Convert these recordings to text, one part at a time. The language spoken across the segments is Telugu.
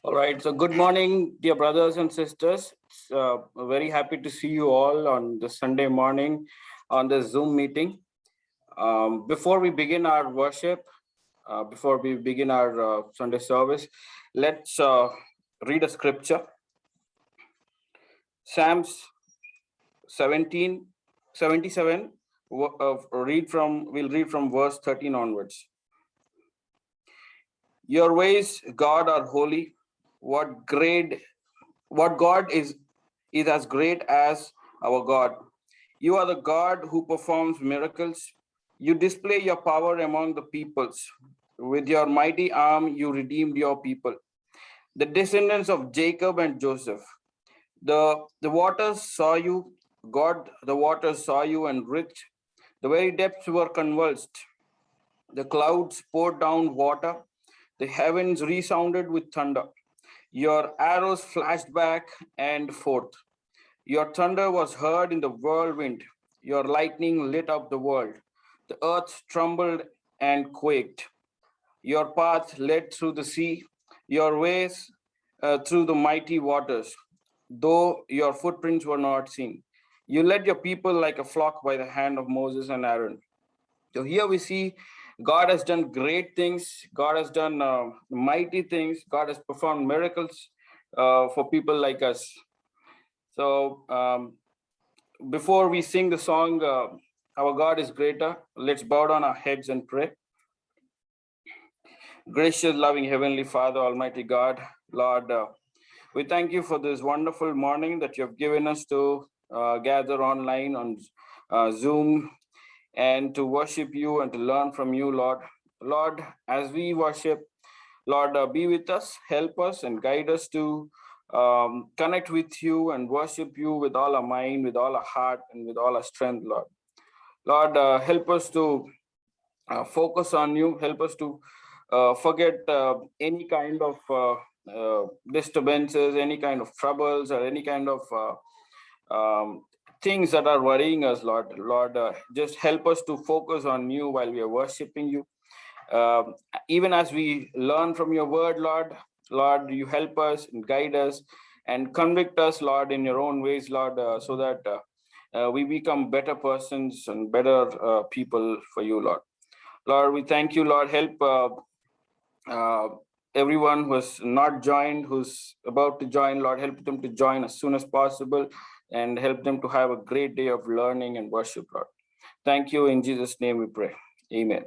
All right. So, good morning, dear brothers and sisters. Very happy to see you all on the Sunday morning on the Zoom meeting. Before we begin our worship, before we begin our Sunday service, let's read a scripture. Psalms 17, 77. We'll read from verse 13 onwards. Your ways, God, are holy. What God is as great as our God. You are the God who performs miracles. You display your power among the peoples. With your mighty arm, you redeemed your people, the descendants of Jacob and Joseph. The waters saw you, God, the waters saw you and writhed. The very depths were convulsed. The clouds poured down water. The heavens resounded with thunder. Your arrows flashed back and forth. Your thunder was heard in the whirlwind. Your lightning lit up the world. The earth trembled and quaked. Your path led through the sea, your ways through the mighty waters, though your footprints were not seen. You led your people like a flock by the hand of Moses and Aaron. So here we see God has done great things. God has done mighty things. God has performed miracles for people like us. So before we sing the song, Our God is Greater, let's bow down our heads and pray. Gracious, loving Heavenly Father, Almighty God, Lord, we thank you for this wonderful morning that you have given us to gather online on Zoom and to worship you and to learn from you, Lord. Lord, as we worship, Lord, be with us, help us, and guide us to connect with you and worship you with all our mind, with all our heart, and with all our strength, Lord. Lord, help us to focus on you, help us to forget any kind of disturbances, any kind of troubles, or any kind of things that are worrying us, Lord. Lord, just help us to focus on you while we are worshiping you. Even as we learn from your word, Lord, Lord, you help us and guide us and convict us, Lord, in your own ways, Lord, so that we become better persons and better people for you, Lord. Lord, we thank you, Lord. Help uh, everyone who's not joined, who's about to join, Lord. Help them to join as soon as possible and help them to have a great day of learning and worship, Lord. Thank you. In Jesus' name we pray. Amen.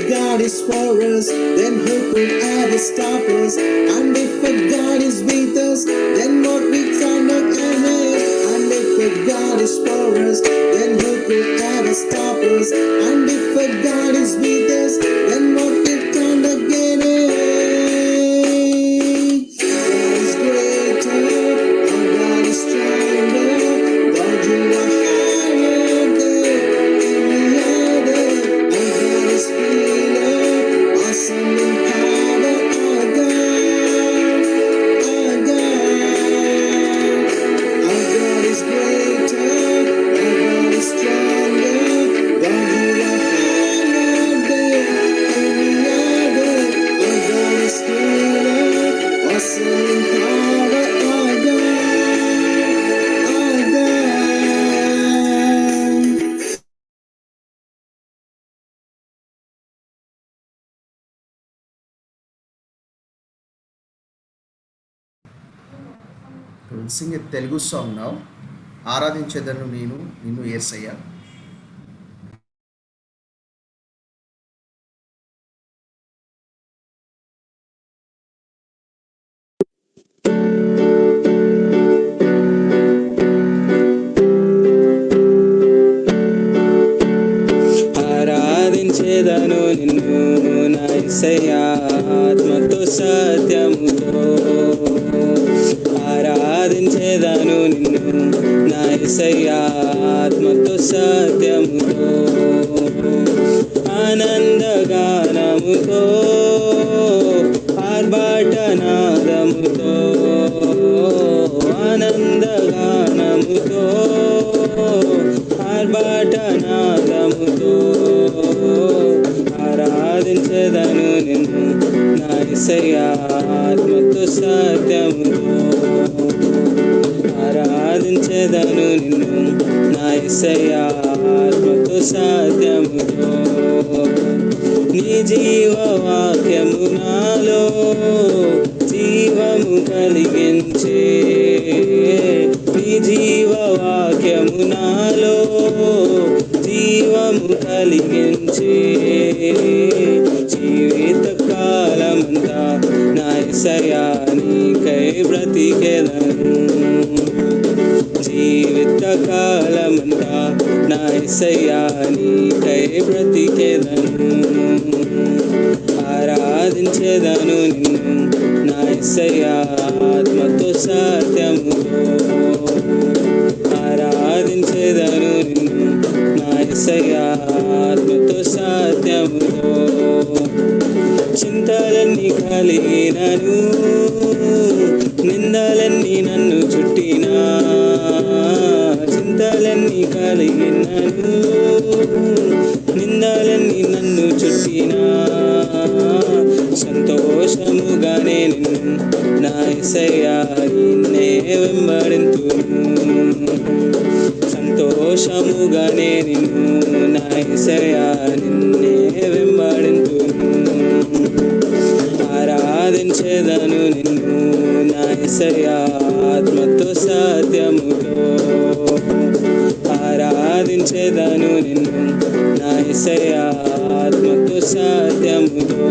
God is for us, then who could ever stop us? And if God is with us, then what we cannot ever. And if God is for us, then who could ever stop us? And if God is with us, then what we cannot get it. God is greater, and God is stronger. God, you are higher than any other. And God is healer, awesome in power. Our God, our God. Our God is greater, our God is stronger. God, you are higher than any other. Our God is healer, awesome in power. Our God, our God. We'll sing a Telugu song now. ఆరాధించేదను నేను నిన్ను యేసయ్యా. ఆరాధించేదను నిన్ను నా యేసయ్యా ఆత్మతో సత్యముతో. ఆరాధించేదను నిన్ను నా యేసయ్యా ఆత్మతో సత్యముతో. ఆనందగానముతో ఆర్భాటనాదముతో. ఆనందగానముతో ఆర్భాటనాదముతో ఆరాధించెదను నిన్ను నా యేసయ్యా ఆత్మతో సత్యముతో. ఆరాధించెదను నిన్ను నా యేసయ్యా ఆత్మతో సత్యముతో. నీ జీవవాక్యము నాలో జీవము కలిగించే. నీ జీవవాక్యము నాలో జీవము కలిగించే. జీవిత కాలమంతా నా యేసయ్యా నీకై బ్రతికెదను. జీవిత కాలమంతా నా యేసయ్యా నీకై బ్రతికెదను. ఆరాధించెదను నిన్ను నా యేసయ్యా ఆత్మతో సత్యముతో. ఆరాధించెదను నిన్ను నా యేసయ్యా ఆత్మతో సత్యముతో. చింతలన్నీ కలిగినను నిందలన్నీ నన్ను చుట్టినా. చింతలన్నీ కలిగినను నిందలన్నీ నన్ను చుట్టినా. సంతోషముగానే నిన్ను నా యేసయ్యా నిన్నే వెంబడింతును. సంతోషముగానే నిన్ను నా యేసయ్యా నిన్నే వెంబడింతును. ఆరాధించెదను నిన్ను నా యేసయ్యా ఆత్మతో సత్యముతో. ఆరాధించెదను నిన్ను నా యేసయ్యా ఆత్మతో సత్యముతో.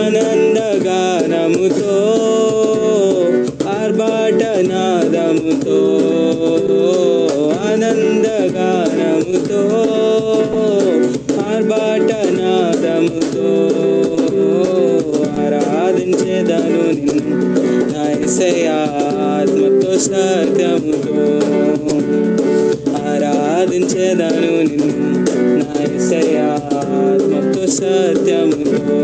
ఆనందగానముతో ఆర్భాటనాదముతో. ఆనందగానముతో ఆర్భాటనాదముతో ఆరాధించెదను నిన్ను నా యేసయ్యా ఆత్మతో సత్యముతో. ఆరాధించెదను నిన్ను నా యేసయ్యా ఆత్మతో సత్యముతో.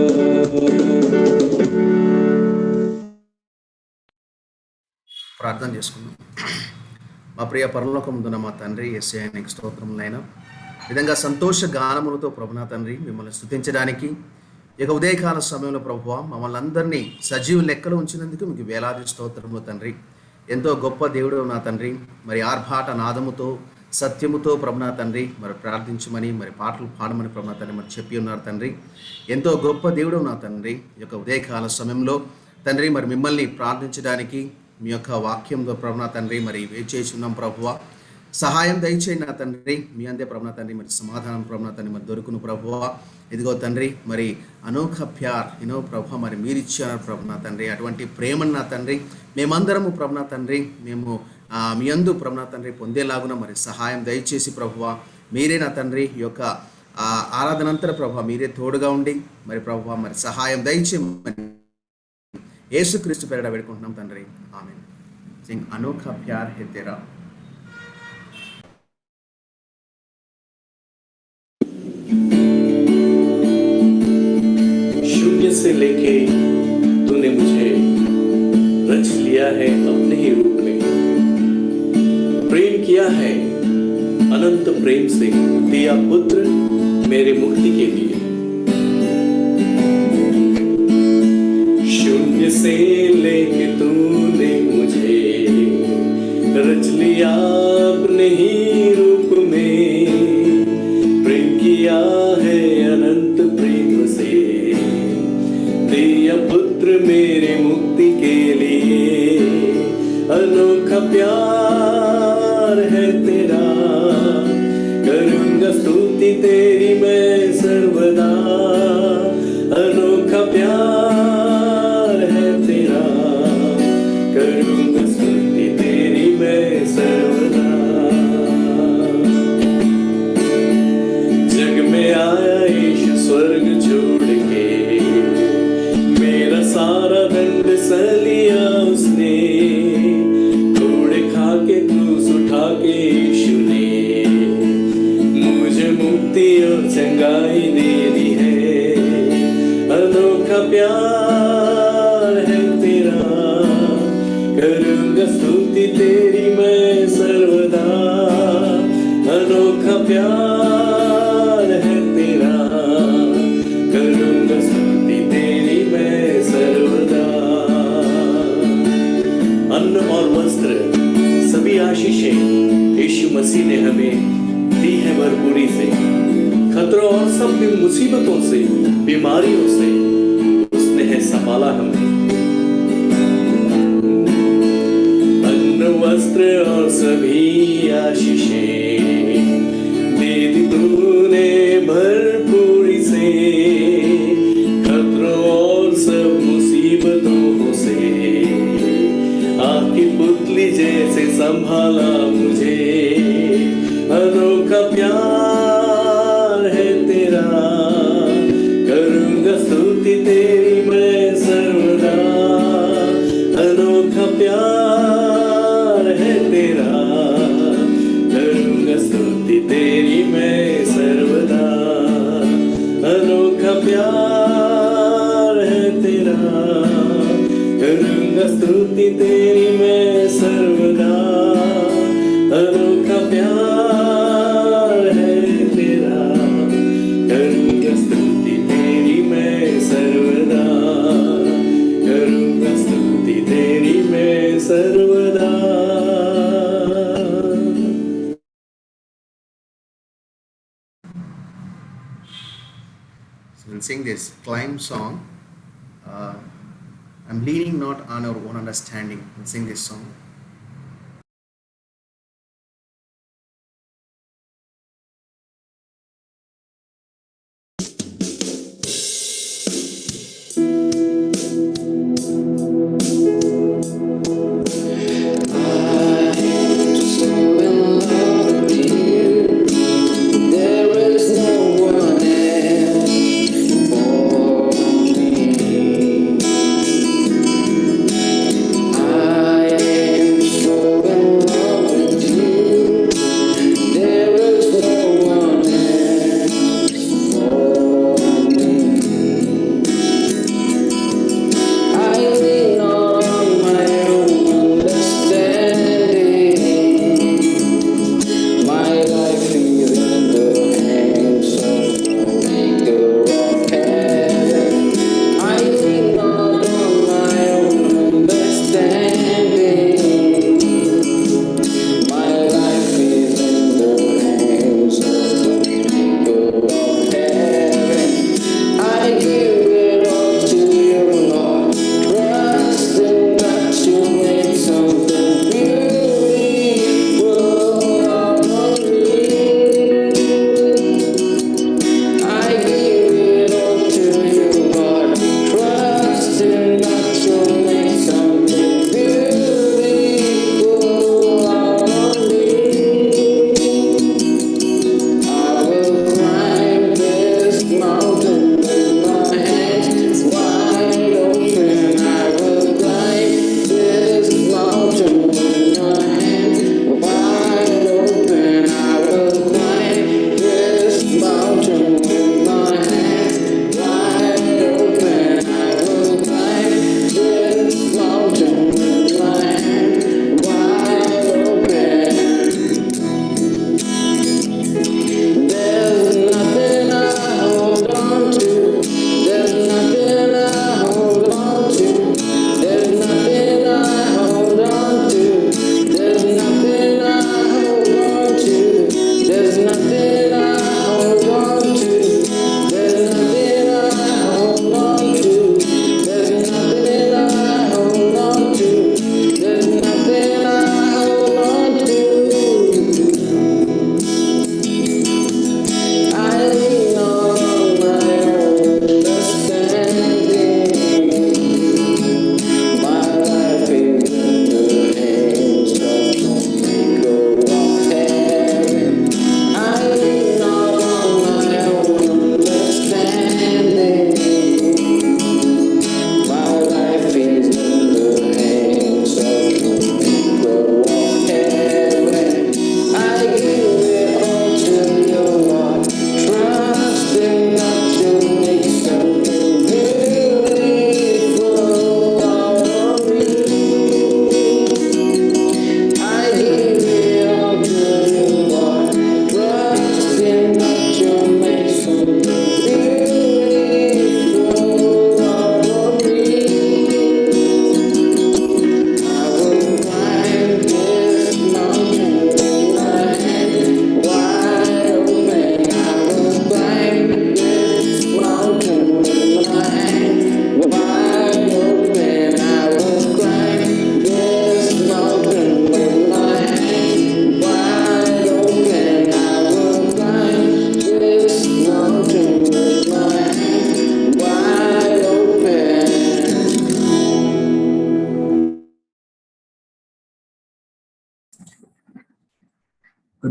ప్రార్థన చేసుకుందాం. మా ప్రియ పరలోకముందున మా తండ్రి యేసయ్యా నీకు స్తోత్రములైనా. విధంగా సంతోష గానములతో ప్రభునా తండ్రి మిమ్మల్ని స్తుతించడానికి ఇక ఉదయకాల సమయంలో ప్రభువా మమ్మల్ని అందరినీ సజీవ లెక్కలో ఉంచినందుకు మీకు వేలాది స్తోత్రములు తండ్రి. ఎంతో గొప్ప దేవుడు నా తండ్రి. మరి ఆర్భాట నాదముతో సత్యముతో ప్రభునా తండ్రి మరి ప్రార్థించమని మరి పాటలు పాడమని ప్రభునా తండ్రి మరి చెప్పి ఉన్నారు తండ్రి. ఎంతో గొప్ప దేవుడు నా తండ్రి. ఈ యొక్క ఉదయకాల సమయంలో తండ్రి మరి మిమ్మల్ని ప్రార్థించడానికి మీ యొక్క వాక్యంతో ప్రభునా తండ్రి మరి వేచేసి ఉన్నాం ప్రభువా. సహాయం దయచేయండి నా తండ్రి. మీ అందే ప్రభు నా తండ్రి, మరి సమాధానం ప్రభు నా తండ్రి మరి దొరుకును ప్రభువా. ఇదిగో తండ్రి, మరి అనోఖ ప్యార్ ప్రభు మరి మీరు ఇచ్చారు ప్రభు నా తండ్రి. అటువంటి ప్రేమను నా తండ్రి మేమందరము ప్రభు నా తండ్రి మేము మీ అందు ప్రభు నా తండ్రి పొందేలాగున మరి సహాయం దయచేసి ప్రభువా. మీరే నా తండ్రి ఈ యొక్క ఆరాధనంతర ప్రభు మీరే తోడుగా ఉండి మరి ప్రభువా మరి సహాయం దయచేయమని యేసుక్రీస్తు పేరిట వేడుకుంటున్నాం తండ్రి. ఆమేన్. సింగ్ అనోఖ ప్యార్ హై తేరా. शून्य से लेके तूने मुझे रच लिया है अपने ही रूप में, प्रेम किया है अनंत प्रेम से, दिया पुत्र मेरे मुक्ति के लिए। शून्य से लेके तूने मुझे रच लिया अपने ही रूप में, प्रेम किया है अनंत प्रेम से, दिया पुत्र मेरे मुक्ति के लिए। अनोखा प्यार है तेरा, करूंगा स्तुति तेरी मैं सर्वदा। अनोखा प्यार है तेरा, करूंगा स्तुति तेरी मैं सर्वदा। जग में आया यीशु स्वर्ग छोड़ के, मेरा सारा दंड सह लिया उसने, घोड़े खा के क्रूस उठा के यीशु ने मुझे मुक्ति और चंगाई दे दी है। अनोखा प्यार है तेरा, करूंगा स्तुति तेरी मैं सर्वदा। अनोखा प्यार है तेरा, करूंगा स्तुति तेरी मैं सर्वदा। अन्न और वस्त्र सभी आशीषें यीशु मसीह ने हमें दी है भरपूरी से। खतरों और सब मुसीबतों से, बीमारियों से उसने है संभाला हमें। अन्न वस्त्र और सभी आशीषें दे दी तूने भरपूरी से। खतरों और सब मुसीबतों से आपकी पुतली जैसे संभाला मुझे। अनोखा प्यार है तेरा, करूंगा स्तुति तेरी मैं सर्वदा। अनोखा प्यार है तेरा, करूंगा स्तुति तेरी मैं सर्वदा। अनोखा प्यार है तेरा, करूंगा स्तुति तेरी मैं सर्वदा। अनोखा प्यार है तेरा, करूंगा स्तुति तेरी मैं सर्वदा। करूंगा स्तुति तेरी मैं सर्वदा। So we'll sing this climb song. I'm leaning not on our own understanding. We'll sing this song.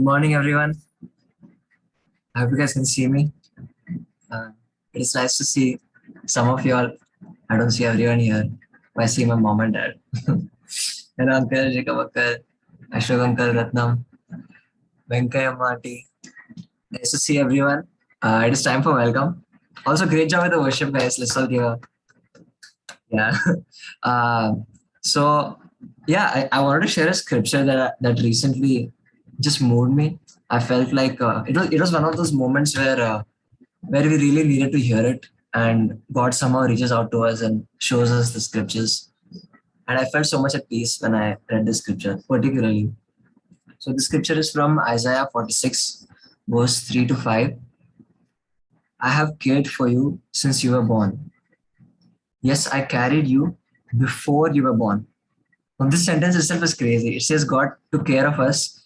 Good morning, everyone. I hope you guys can see me. It is nice to see some of you all. I don't see everyone here. I see my mom and dad. And Uncle, Jacob Uncle, Ashok Uncle, Ratnam, Venkaya Mati. Nice to see everyone. It is time for welcome. Also, great job with the worship, guys. Let's all give a yeah. uh, so yeah, I wanted to share a scripture that recently just moved me. I felt like it was one of those moments where we really needed to hear it, and God somehow reaches out to us and shows us the scriptures. And I felt so much at peace when I read the scripture, particularly. So the scripture is from Isaiah 46, verse 3 to 5. I have cared for you since you were born. Yes, I carried you before you were born. Now, this sentence itself is crazy. It says God took care of us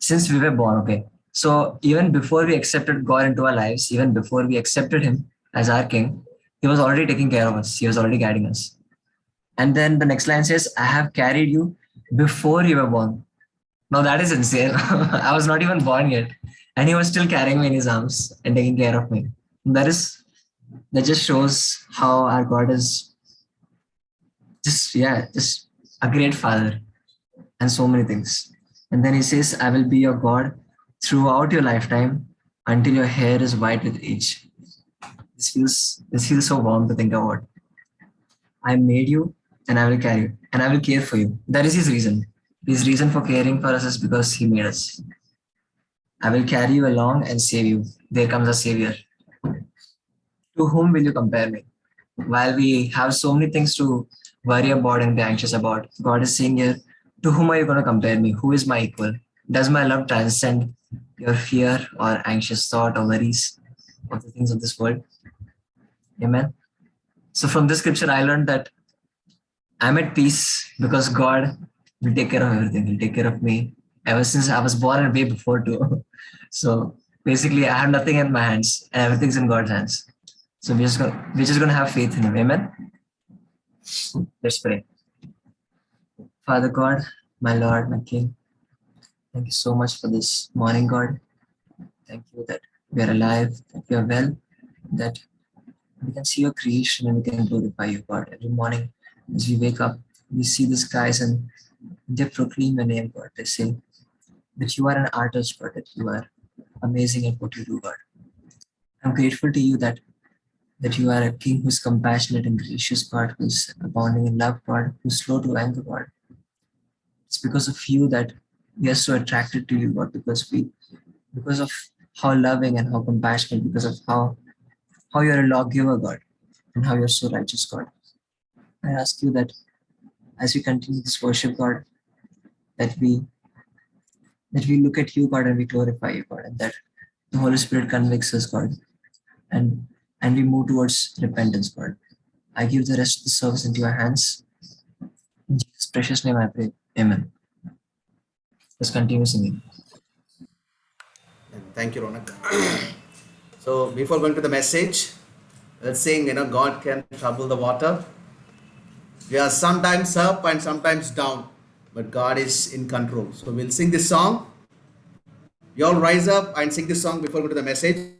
since we were born. Okay. So even before we accepted God into our lives, even before we accepted Him as our King, He was already taking care of us. He was already guiding us. And then the next line says, I have carried you before you were born. Now that is insane. I was not even born yet. And He was still carrying me in His arms and taking care of me. That just shows how our God is just a great father and so many things. And then He says, I will be your God throughout your lifetime until your hair is white with age. This feels so warm to think about. I made you and I will carry you and I will care for you. That is His reason. His reason for caring for us is because He made us. I will carry you along and save you. There comes a savior. To whom will you compare me? While we have so many things to worry about and be anxious about, God is saying here, to whom are you going to compare me? Who is my equal? Does my love transcend your fear or anxious thought or worries of the things of this world? Amen. So from this scripture, I learned that I'm at peace because God will take care of everything. He'll take care of me ever since I was born and way before too. So basically, I have nothing in my hands and everything's in God's hands. So we're just gonna have faith in Him. Amen. Let's pray. Father God, my Lord, my King, thank you so much for this morning, God. Thank you that we are alive, that we are well, that we can see your creation and we can glorify you, God. Every morning as we wake up, we see the skies and they proclaim your name, God. They say that you are an artist, God, that you are amazing at what you do, God. I'm grateful to you that you are a King who's compassionate and gracious, God, who's abounding in love, God, who's slow to anger, God. It's because of you that we are so attracted to you, God, because of how loving and how compassionate, because of how you're a lawgiver, God, and how you're so righteous, God. I ask you that as we continue this worship, God, that we look at you, God, and we glorify you, God, and that the Holy Spirit convicts us, God, and we move towards repentance, God. I give the rest of the service into your hands. In Jesus' precious name I pray. Amen. Let's continue singing. And thank you, Ronak. So before going to the message, let's sing, God can trouble the water. We are sometimes up and sometimes down, but God is in control. So we'll sing this song. You all rise up and sing this song before we go to the message.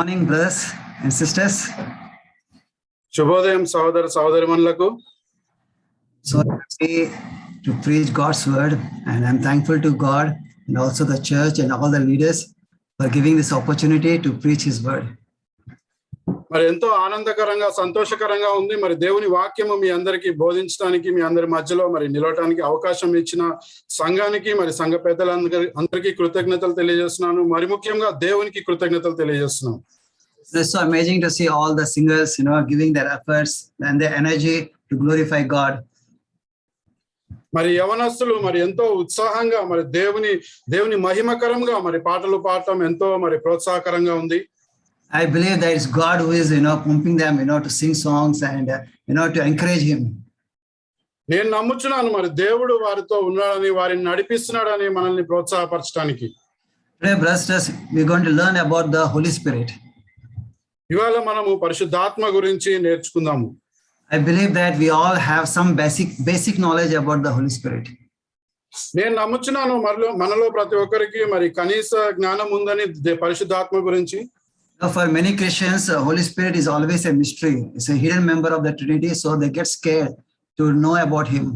Morning, brothers and sisters. శుభోదయం సహోదర సహోదరిమణులకు. So happy to preach God's word, and I'm thankful to God and also the church and all the leaders for giving this opportunity to preach His word. మరి ఎంతో ఆనందకరంగా సంతోషకరంగా ఉంది. మరి దేవుని వాక్యము మీ అందరికీ బోధించడానికి, మీ అందరి మధ్యలో మరి నిలవటానికి అవకాశం ఇచ్చిన సంఘానికి, మరి సంఘ పెద్దలందరికీ కృతజ్ఞతలు తెలియజేస్తున్నాను. మరి ముఖ్యంగా దేవునికి కృతజ్ఞతలు తెలియజేస్తున్నాను. It's so amazing to see all the singers, giving their efforts and their energy to glorify God. మరి యవనస్తులు మరి ఎంతో ఉత్సాహంగా మరి దేవుని మహిమకరంగా మరి పాటలు పాడటం ఎంతో మరి ప్రోత్సాహకరంగా ఉంది. I believe that it's God who is, pumping them, to sing songs and, to encourage Him. నేను నమ్ముచున్నాను మరి దేవుడు వారితో ఉన్నాడని, వారిని నడిపిస్తున్నాడని, మనల్ని ప్రోత్సాహపరచడానికి. Today, brothers, we're going to learn about the Holy Spirit. ఇవాళ మనము పరిశుద్ధాత్మ గురించి నేర్చుకుందాము. I believe that we all have some basic knowledge about the Holy Spirit. నేను నమ్ముచున్నాను మనలో ప్రతి ఒక్కరికి మరి కనీస జ్ఞానం ఉందని పరిశుద్ధాత్మ గురించి. For many Christians, Holy Spirit is always a mystery. It's a hidden member of the Trinity, so they get scared to know about Him.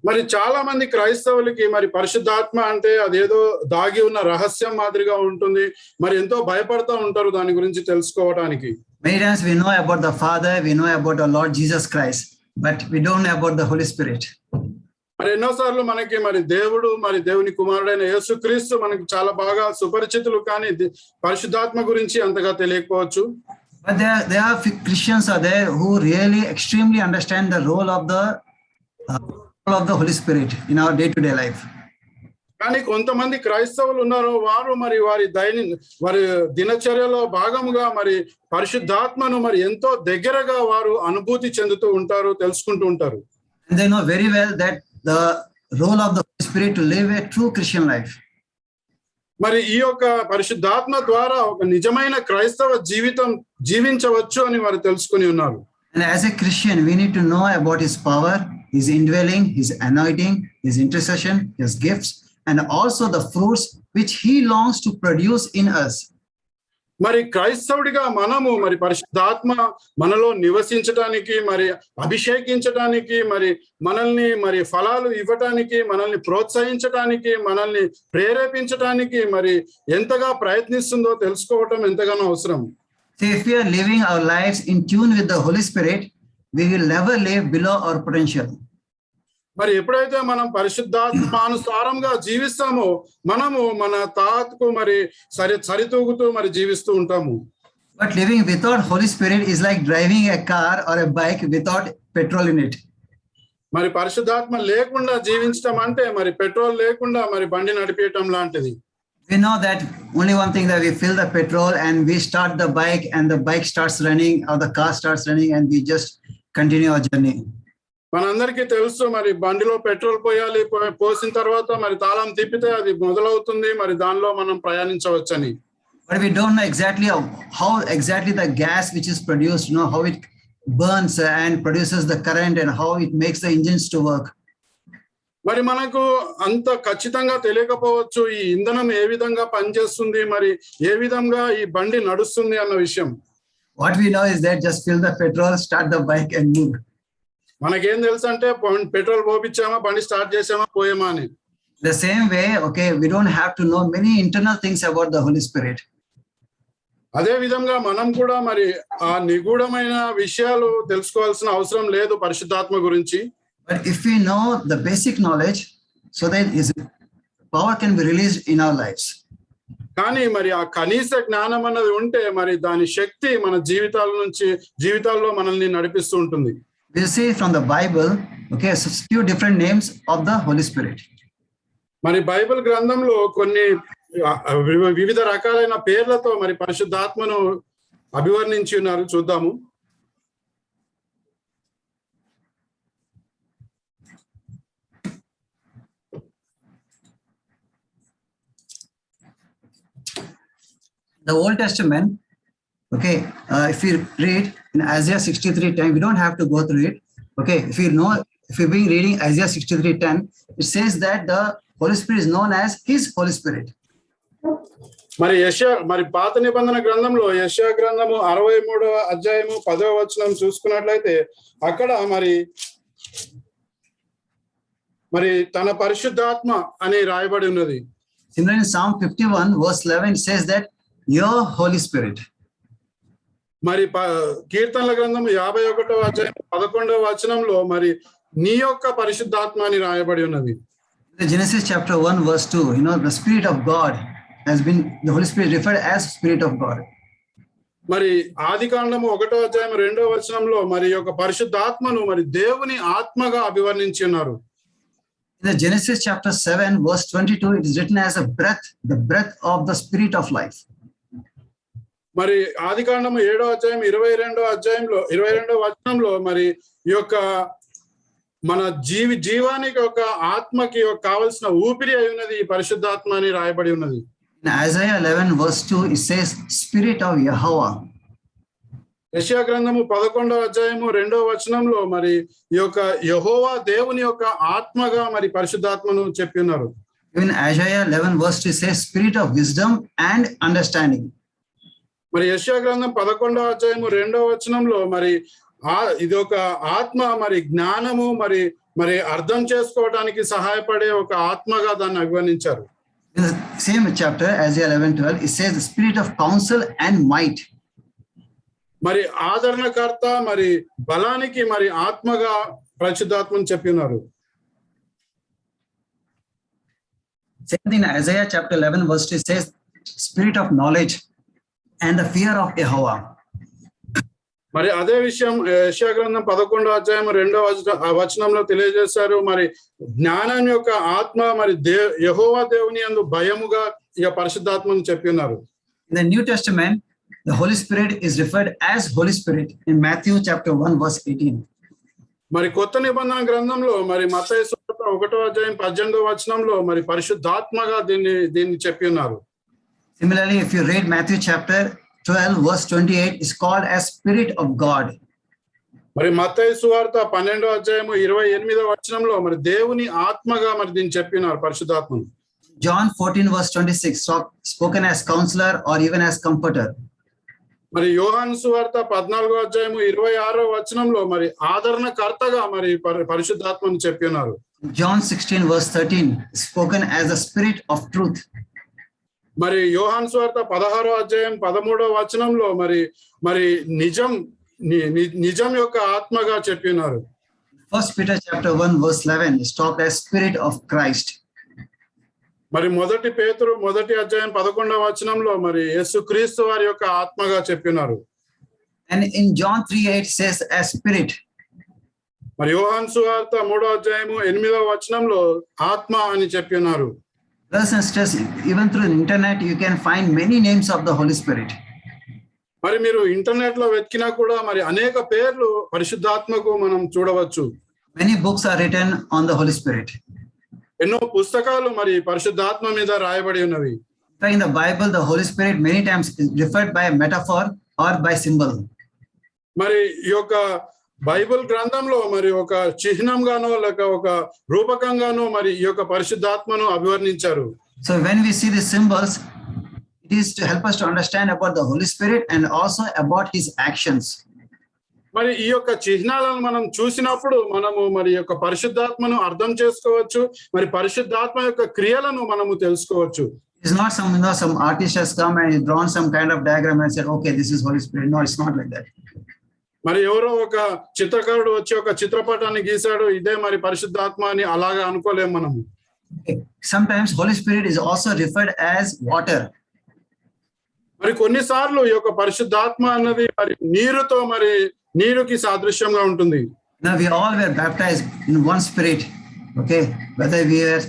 మరి చాలా మంది క్రైస్తవులకి మరి పరిశుద్ధాత్మ అంటే అదేదో దాగి ఉన్న రహస్యం మాదిరిగా ఉంటుంది. మరి ఎంతో భయపడుతూ ఉంటారు దాని గురించి తెలుసుకోవడానికి. Many times we know about the Father, we know about our Lord Jesus Christ, but we don't know about the Holy Spirit. మరి ఎన్నోసార్లు మనకి మరి దేవుడు, మరి దేవుని కుమారుడైన యేసుక్రీస్తు మనకి చాలా బాగా సుపరిచితులు, కానీ పరిశుద్ధాత్మ గురించి అంతగా తెలియకపోవచ్చు. But there are Christians are there who really extremely understand the role of the Holy Spirit in our day-to-day life. కానీ కొంతమంది క్రైస్తవులు ఉన్నారు, వారు మరి వారి దినచర్యలో భాగముగా మరి పరిశుద్ధాత్మను మరి ఎంతో దగ్గరగా వారు అనుభూతి చెందుతూ ఉంటారు, తెలుసుకుంటూ ఉంటారు. And they know very well that the role of the Holy Spirit to live a true Christian life. మరి ఈ యొక్క పరిశుద్ధాత్మ ద్వారా ఒక నిజమైన క్రైస్తవ జీవితం జీవించవచ్చు అని వారు తెలుసుకుని ఉన్నారు. And as a Christian, we need to know about His power, His indwelling, His anointing, His intercession, His gifts, and also the fruits which He longs to produce in us. మరి క్రైస్తవుడిగా మనము మరి పరిశుద్ధాత్మ మనలో నివసించడానికి, మరి అభిషేకించడానికి, మరి మనల్ని మరి ఫలాలు ఇవ్వటానికి, మనల్ని ప్రోత్సహించడానికి, మనల్ని ప్రేరేపించడానికి మరి ఎంతగా ప్రయత్నిస్తుందో తెలుసుకోవటం ఎంతగానో అవసరం. So if we are living our lives in tune with the Holy Spirit, we will never live below our potential. మరి ఎప్పుడైతే మనం పరిశుద్ధాత్మానుసారంగా జీవిస్తామో మనము మన తాతకు మరి సరితూగుతూ మరి జీవిస్తూ ఉంటాము. But living without Holy Spirit is like driving a car or a bike without petrol in it. మరి పరిశుద్ధాత్మ లేకుండా జీవించడం అంటే మరి పెట్రోల్ లేకుండా మరి బండి నడిపేయటం లాంటిది. We know that only one thing, that we fill the petrol and we start the bike and the bike starts running or the car starts running and we just continue our journey. మనందరికీ తెలుసు మరి బండిలో పెట్రోల్ పోయాలి, పోసిన తర్వాత మరి తాళం తిప్పితే అది మొదలవుతుంది, మరి దానిలో మనం ప్రయాణించవచ్చని. But we don't know exactly how exactly the gas which is produced, how it burns and produces the current and how it makes the engines to work. మరి మనకు అంత ఖచ్చితంగా తెలియకపోవచ్చు ఈ ఇంధనం ఏ విధంగా పనిచేస్తుంది, మరి ఏ విధంగా ఈ బండి నడుస్తుంది అన్న విషయం. What we know is that just fill the petrol, start the bike and move. మనకేం తెలుసు అంటే పెట్రోల్ పోపించామా, బండి స్టార్ట్ చేసామా, పోయామా అని. The same way, we don't have to know many internal things about the Holy Spirit. అదే విధంగా మనం కూడా మరి ఆ నిగూఢమైన విషయాలు తెలుసుకోవాల్సిన అవసరం లేదు పరిశుద్ధాత్మ గురించి. But if we know the basic knowledge, so that His power can be released in our lives. కానీ మరి ఆ కనీస జ్ఞానం అన్నది ఉంటే మరి దాని శక్తి మన జీవితాల్లో మనల్ని నడిపిస్తూ ఉంటుంది. We'll see from the Bible, so few different names of the Holy Spirit. మరి బైబిల్ గ్రంథంలో కొన్ని వివిధ రకాలైన పేర్లతో మరి పరిశుద్ధాత్మను అభివర్ణించి ఉన్నారు, చూద్దాము. The Old Testament, if you read in Isaiah 63:10, we don't have to go through it. If you've been reading Isaiah 63:10, it says that the Holy Spirit is known as His Holy Spirit. మరి పాత నిబంధన గ్రంథంలో యెషయా గ్రంథము 63వ అధ్యాయము 10వ వచనం చూసుకున్నట్లయితే అక్కడ మరి తన పరిశుద్ధాత్మ అని రాయబడి ఉన్నది. Similarly, in Psalm 51 verse 11 says that your Holy Spirit. మరి కీర్తనల గ్రంథం 51వ అధ్యాయం 11వ వచనంలో మరి నీ యొక్క పరిశుద్ధాత్మ అని రాయబడి ఉన్నది. Genesis chapter 1 verse 2, the Spirit of God has been, the Holy Spirit referred as Spirit of God. మరి ఆదికాండము 1వ అధ్యాయం 2వ వచనంలో మరి యొక్క పరిశుద్ధాత్మను మరి దేవుని ఆత్మగా అభివర్ణించి ఉన్నారు. In the Genesis chapter 7 verse 22, it is written as a breath, the breath of the Spirit of life. మరి ఆదికాండము 7వ అధ్యాయం 22వ వచనంలో మరి ఈ యొక్క మన జీవానికి ఒక ఆత్మకి కావలసిన ఊపిరి అయి ఉన్నది ఈ పరిశుద్ధాత్మ అని రాయబడి ఉన్నది. In Isaiah 11 verse 2, it says Spirit of Yahweh. యెషయా గ్రంథము 11వ అధ్యాయము 2వ వచనంలో మరి ఈ యొక్క యెహోవా దేవుని యొక్క ఆత్మగా మరి పరిశుద్ధాత్మను చెప్పి ఉన్నారు. In Isaiah 11 verse 2, it says Spirit of wisdom and understanding. మరి యెషయా గ్రంథం 11వ అధ్యాయము 2వ వచనంలో మరి ఇది ఒక ఆత్మ మరి జ్ఞానము మరి అర్థం చేసుకోవడానికి సహాయపడే ఒక ఆత్మగా దాన్ని అభివర్ణించారు. In the same chapter, Isaiah 11:12, it says the Spirit of counsel and might. మరి ఆదరణకర్త మరి బలానికి మరి ఆత్మగా పరిశుద్ధాత్మను చెప్పి ఉన్నారు. Same thing in Isaiah chapter 11 verse 2, it says Spirit of knowledge and the fear of Yahweh. మరి అదే విషయం యెషయా గ్రంథం 11వ అధ్యాయం 2వ వచనంలో తెలియజేశారు. మరి జ్ఞానం యొక్క ఆత్మ మరి యెహోవా దేవుని యందు భయముగా ఇక పరిశుద్ధాత్మను చెప్పి ఉన్నారు. In the New Testament, the Holy Spirit is referred as Holy Spirit in Matthew chapter 1 verse 18. మరి కొత్త నిబంధన గ్రంథంలో మరి మత్తయి సువార్త 1వ అధ్యాయం 18వ వచనంలో మరి పరిశుద్ధాత్మగా దీన్ని చెప్పి ఉన్నారు. Similarly, if you read Matthew chapter 12 verse 28, is called as Spirit of God. మరి మత్తయి సువార్త 12వ అధ్యాయం 28వ వచనంలో మరి దేవుని ఆత్మగా మరి దీన్ని చెప్పినారు పరిశుద్ధాత్మను. John 14 verse 26, spoken as counselor or even as comforter. మరి యోహాను సువార్త 14వ అధ్యాయం 26వ వచనంలో మరి ఆదరణకర్తగా మరి పరిశుద్ధాత్మను చెప్పినారు. John 16 verse 13, spoken as the Spirit of truth. మరి యోహాను సువార్త 16వ అధ్యాయం 13వ వచనంలో మరి నిజం యొక్క ఆత్మగా చెప్పినారు. 1 Peter chapter 1 verse 11 is talked as Spirit of Christ. మరి మొదటి పేతురు 1వ అధ్యాయం 11వ వచనంలో మరి యేసుక్రీస్తు వారి యొక్క ఆత్మగా చెప్పినారు. And in John 3:8 says as Spirit. మరి యోహాను సువార్త 3వ అధ్యాయం 8వ వచనంలో ఆత్మ అని చెప్పినారు. Brothers and sisters, even through the internet, you can find many names of the Holy Spirit. మరి మీరు ఇంటర్నెట్ లో వెతికినా కూడా మరి అనేక పేర్లు పరిశుద్ధాత్మకు మనం చూడవచ్చు. Many books are written on the Holy Spirit. ఎన్నో పుస్తకాలు మరి పరిశుద్ధాత్మ మీద రాయబడి ఉన్నవి. In the Bible, the Holy Spirit many times is referred by a metaphor or by symbol. మరి ఈ యొక్క బైబిల్ గ్రంథంలో మరి ఒక చిహ్నంగానో లేక ఒక రూపకంగానో మరి ఈ యొక్క పరిశుద్ధాత్మను అభివర్ణించారు. So when we see these symbols, it is to help us to understand about the Holy Spirit and also about his actions. మరి ఈ యొక్క చిహ్నాలను మనం చూసినప్పుడు మనము మరి యొక్క పరిశుద్ధాత్మను అర్థం చేసుకోవచ్చు. మరి పరిశుద్ధాత్మ యొక్క క్రియలను మనము తెలుసుకోవచ్చు. It's not some artist has come and drawn some kind of diagram and said, okay, this is Holy Spirit. No, it's not like that. మరి ఎవరో ఒక చిత్రకారుడు వచ్చి ఒక చిత్రపటాన్ని గీశాడు, ఇదే మరి పరిశుద్ధాత్మ అని అలాగా అనుకోలేము మనము. Sometimes Holy Spirit is also referred as water. మరి కొన్నిసార్లు ఈ యొక్క పరిశుద్ధాత్మ అన్నది మరి నీరుకి సాదృశ్యంగా ఉంటుంది. Now we all were baptized in one spirit, okay? Whether we are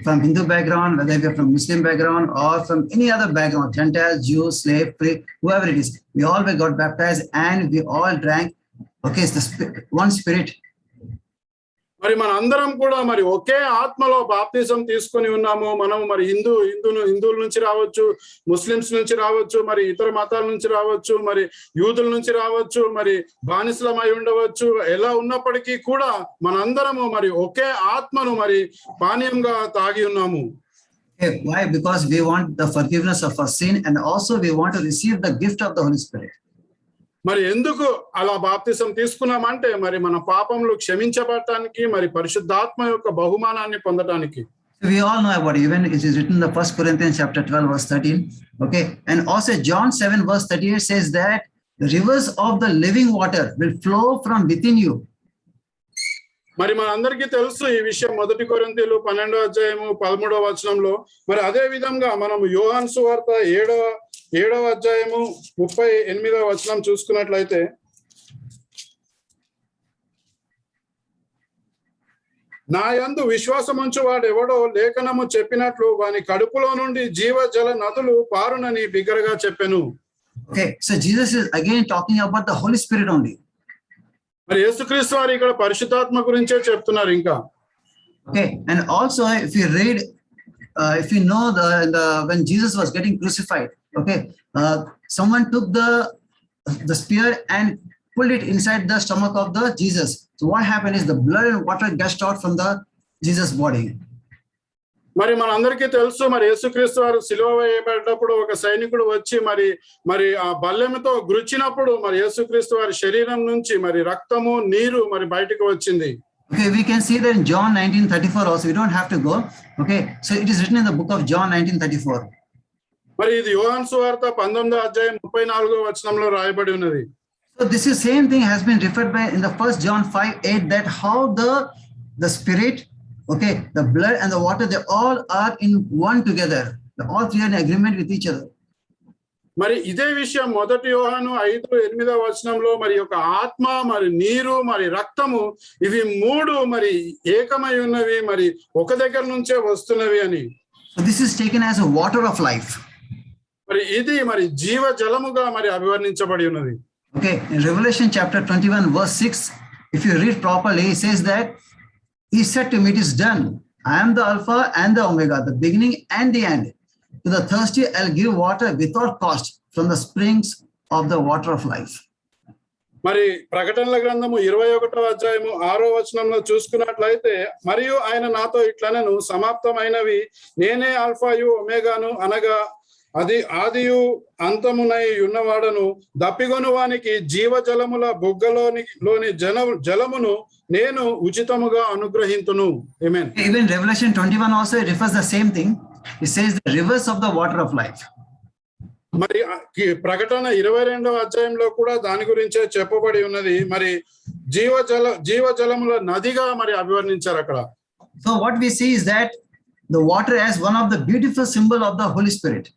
from Hindu background, whether we are from Muslim background or from any other background, Gentile, Jew, slave, free, whoever it is, we all got baptized and we all drank, okay, it's the one spirit. మరి మన అందరం కూడా మరి ఒకే ఆత్మలో బాప్తిజం తీసుకొని ఉన్నాము. మనం మరి హిందువుల నుంచి రావచ్చు, ముస్లిమ్స్ నుంచి రావచ్చు, మరి ఇతర మతాల నుంచి రావచ్చు, మరి యూదుల నుంచి రావచ్చు, మరి బానిసలమై ఉండవచ్చు. ఎలా ఉన్నప్పటికీ కూడా మనందరము మరి ఒకే ఆత్మను మరి పానీయంగా తాగి ఉన్నాము. Okay, why? Because we want the forgiveness of our sin, and also we want to receive the gift of the Holy Spirit. మరి ఎందుకు అలా బాప్తిసం తీసుకున్నామంటే మరి మన పాపములు క్షమించబడటానికి, మరి పరిశుద్ధాత్మ యొక్క బహుమానాన్ని పొందటానికి. We all know about it. Even it is written in the 1 Corinthians chapter 12 verse 13. Okay, and also John 7 verse 38 says that the rivers of the living water will flow from within you. మరి మనందరికీ తెలుసు ఈ విషయం. 1 కొరింథీయులు 12వ అధ్యాయము 13వ వచనంలో, మరి అదే విధంగా మనం యోహాను సువార్త 7వ అధ్యాయము 38వ వచనం చూసుకున్నట్లయితే, నా యందు విశ్వాసముంచు వాడు ఎవడో లేఖనము చెప్పినట్లు వాని కడుపులో నుండి జీవ జల నదులు పారునని బిగ్గరగా చెప్పెను. Okay, so Jesus is again talking about the Holy Spirit only. మరి యేసుక్రీస్తు వారు ఇక్కడ పరిశుద్ధాత్మ గురించే చెప్తున్నారు ఇంకా. Okay, and also if you read, if you know the when Jesus was getting crucified, okay, someone took the spear and pulled it inside the stomach of the Jesus. So what happened is the blood and water gushed out from the Jesus body. మరి మనందరికీ తెలుసు, మరి యేసుక్రీస్తు వారు సిలువ వేయబడ్డప్పుడు ఒక సైనికుడు వచ్చి మరి ఆ బల్లెముతో గుచ్చినప్పుడు మరి యేసుక్రీస్తు వారి శరీరం నుంచి మరి రక్తము నీరు మరి బయటకు వచ్చింది. Okay, we can see that in John 19:34 also. We don't have to go. Okay, so it is written in the book of John 19:34. మరి ఇది యోహాను సువార్త 19వ అధ్యాయం 34వ వచనంలో రాయబడి ఉన్నది. So this is same thing has been referred by in the 1 John 5:8, that how the spirit, okay, the blood and the water, they all are in one together. All three are in agreement with each other. మరి ఇదే విషయం 1 యోహాను 5:8వ వచనంలో మరి యొక్క ఆత్మ, మరి నీరు, మరి రక్తము, ఇవి మూడు మరి ఏకమై ఉన్నవి, మరి ఒక దగ్గర నుంచే వస్తున్నవి అని. So this is taken as a water of life. మరి ఇది మరి జీవ జలముగా మరి అభివర్ణించబడి ఉన్నది. Okay, in Revelation chapter 21 verse 6, if you read properly, it says that he said to me, it is done. I am the Alpha and the Omega, the beginning and the end. To the thirsty, I'll give water without cost from the springs of the water of life. మరి ప్రకటనల గ్రంథము 21వ అధ్యాయము 6వ వచనంలో చూసుకున్నట్లయితే, మరియు ఆయన నాతో ఇట్లనెను, సమాప్తమైనవి, నేనే ఆల్ఫాయు ఒమేగాను, అనగా అది ఆదియు అంతమునై ఉన్నవాడను, దప్పిగొను వానికి జీవజలముల బుగ్గలోని జలమును నేను ఉచితముగా అనుగ్రహింతును. ఆమేన్. Even Revelation 21 also refers the same thing. It says the rivers of the water of life. మరి ప్రకటన 22వ అధ్యాయంలో కూడా దాని గురించే చెప్పబడి ఉన్నది. మరి జీవజలముల నదిగా మరి అభివర్ణించారు అక్కడ. So what we see is that the water as one of the beautiful symbol of the Holy Spirit.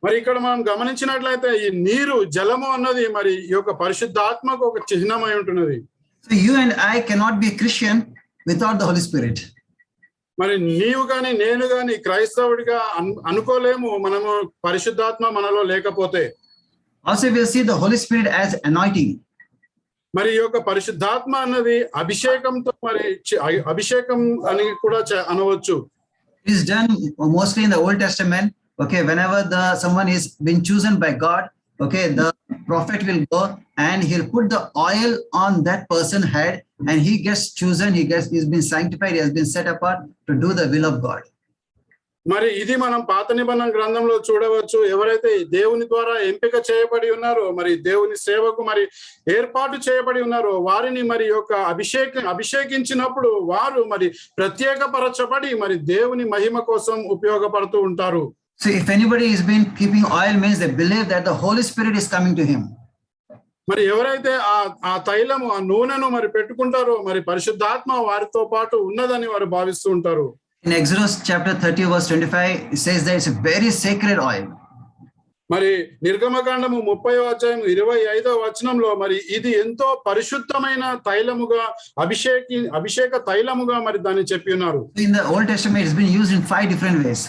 మరి ఇక్కడ మనం గమనించినట్లయితే ఈ నీరు, జలము అన్నది మరి ఈ యొక్క పరిశుద్ధాత్మకు ఒక చిహ్నమై ఉంటున్నది. So you and I cannot be Christian without the Holy Spirit. మరి నీవు గాని నేను గాని క్రైస్తవుడిగా అనుకోలేము మనము పరిశుద్ధాత్మ మనలో లేకపోతే. Also we'll see the Holy Spirit as anointing. మరి ఈ యొక్క పరిశుద్ధాత్మ అన్నది అభిషేకంతో, మరి అభిషేకం అని కూడా అనవచ్చు. It is done mostly in the Old Testament. Okay, whenever someone is been chosen by God, okay, the prophet will go and he'll put the oil on that person's head, and he gets chosen, he's been sanctified, he has been set apart to do the will of God. మరి ఇది మనం పాత నిబంధన గ్రంథంలో చూడవచ్చు. ఎవరైతే దేవుని ద్వారా ఎంపిక చేయబడి ఉన్నారో, మరి దేవుని సేవకు మరి ఏర్పాటు చేయబడి ఉన్నారో, వారిని మరి యొక్క అభిషేకించినప్పుడు వారు మరి ప్రత్యేకపరచబడి మరి దేవుని మహిమ కోసం ఉపయోగపడుతూ ఉంటారు. So if anybody has been keeping oil, means they believe that the Holy Spirit is coming to him. మరి ఎవరైతే ఆ తైలము, ఆ నూనెను మరి పెట్టుకుంటారో, మరి పరిశుద్ధాత్మ వారితో పాటు ఉన్నదని వారు భావిస్తూ ఉంటారు. In Exodus chapter 30 verse 25, it says that it's a very sacred oil. మరి నిర్గమకాండము 30వ అధ్యాయం 25వ వచనంలో మరి ఇది ఎంతో పరిశుద్ధమైన తైలముగా, అభిషేక తైలముగా మరి దాన్ని చెప్పి ఉన్నారు. In the Old Testament, it's been used in 5 different ways.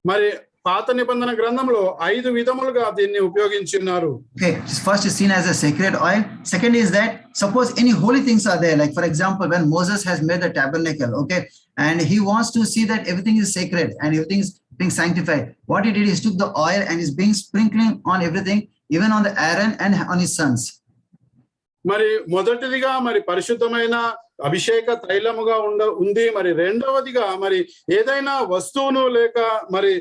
మరి పాత నిబంధన గ్రంథంలో 5 విధములుగా దీన్ని ఉపయోగించున్నారు. Okay, first is seen as a sacred oil. Second is that suppose any holy things are there, like for example, when Moses has made the tabernacle, okay, and he wants to see that everything is sacred and everything is being sanctified. What he did is took the oil and is being sprinkling on everything, even on the Aaron and on his sons. మరి మొదటిదిగా మరి పరిశుద్ధమైన అభిషేక తైలముగా ఉంది. మరి రెండవదిగా మరి ఏదైనా వస్తువును లేక మరి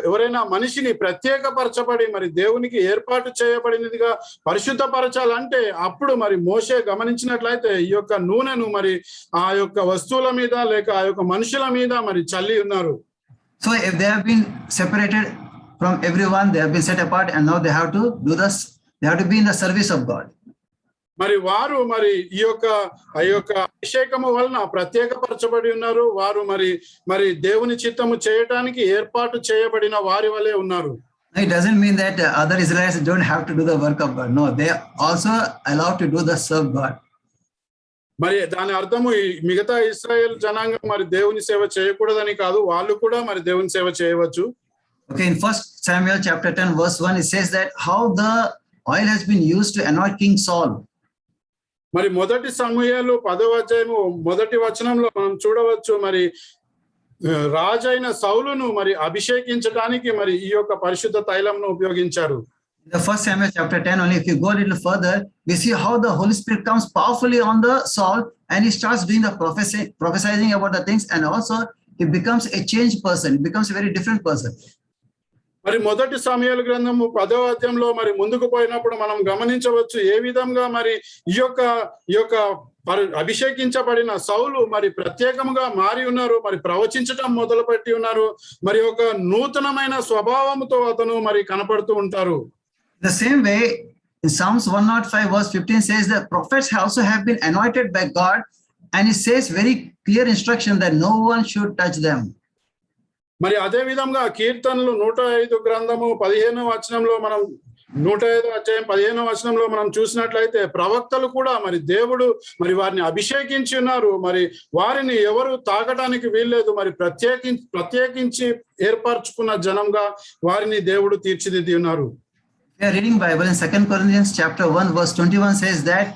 ఎవరైనా మనిషిని ప్రత్యేకపరచబడి మరి దేవునికి ఏర్పాటు చేయబడినదిగా పరిశుద్ధపరచాలంటే అప్పుడు మరి మోషే గమనించినట్లయితే ఈ యొక్క నూనెను మరి ఆ యొక్క వస్తువుల మీద లేక ఆ యొక్క మనుషుల మీద మరి చల్లి ఉన్నారు. So if they have been separated from everyone, they have been set apart, and now they have to do this. They have to be in the service of God. మరి వారు మరి ఈ యొక్క అభిషేకము వలన ప్రత్యేకపరచబడి ఉన్నారు. వారు మరి దేవుని చిత్తము చేయటానికి ఏర్పాటు చేయబడిన వారి వలె ఉన్నారు. It doesn't mean that other Israelites don't have to do the work of God. No, they are also allowed to do the serve God. మరి దాని అర్థము ఈ మిగతా ఇశ్రాయేల్ జనాంగం మరి దేవుని సేవ చేయకూడదని కాదు, వాళ్ళు కూడా మరి దేవుని సేవ చేయవచ్చు. Okay, in 1 Samuel chapter 10 verse 1, it says that how the oil has been used to anoint King Saul. మరి మొదటి సమూయేలు 10వ అధ్యాయము మొదటి వచనంలో మనం చూడవచ్చు మరి రాజైన సౌలును మరి అభిషేకించడానికి మరి ఈ యొక్క పరిశుద్ధ తైలంను ఉపయోగించారు. The 1 Samuel chapter 10 only, if you go a little further, we see how the Holy Spirit comes powerfully on the Saul and he starts doing the prophesying about the things, and also he becomes a changed person, he becomes a very different person. మరి మొదటి సమూయేలు గ్రంథము 10వ అధ్యాయంలో మరి ముందుకు పోయినప్పుడు మనం గమనించవచ్చు ఏ విధంగా మరి ఈ యొక్క అభిషేకించబడిన సౌలు మరి ప్రత్యేకంగా మారి ఉన్నారు, మరి ప్రవచించటం మొదలుపెట్టి ఉన్నారు, మరి ఒక నూతనమైన స్వభావంతో అతను మరి కనపడుతూ ఉంటారు. The same way, in Psalms 105 verse 15 says that prophets also have been anointed by God, and it says very clear instruction that no one should touch them. మరి అదే విధంగా కీర్తనలు 105 గ్రంథము 15వ వచనంలో మనం 105 అధ్యాయం 15వ వచనంలో మనం చూసినట్లయితే ప్రవక్తలు కూడా మరి దేవుడు మరి వారిని అభిషేకించి ఉన్నారు, మరి వారిని ఎవరు తాకడానికి వీల్లేదు, మరి ప్రత్యేకించి ఏర్పరచుకున్న జనంగా వారిని దేవుడు తీర్చిదిద్ది ఉన్నారు. We are reading Bible in 2 Corinthians chapter 1 verse 21 says that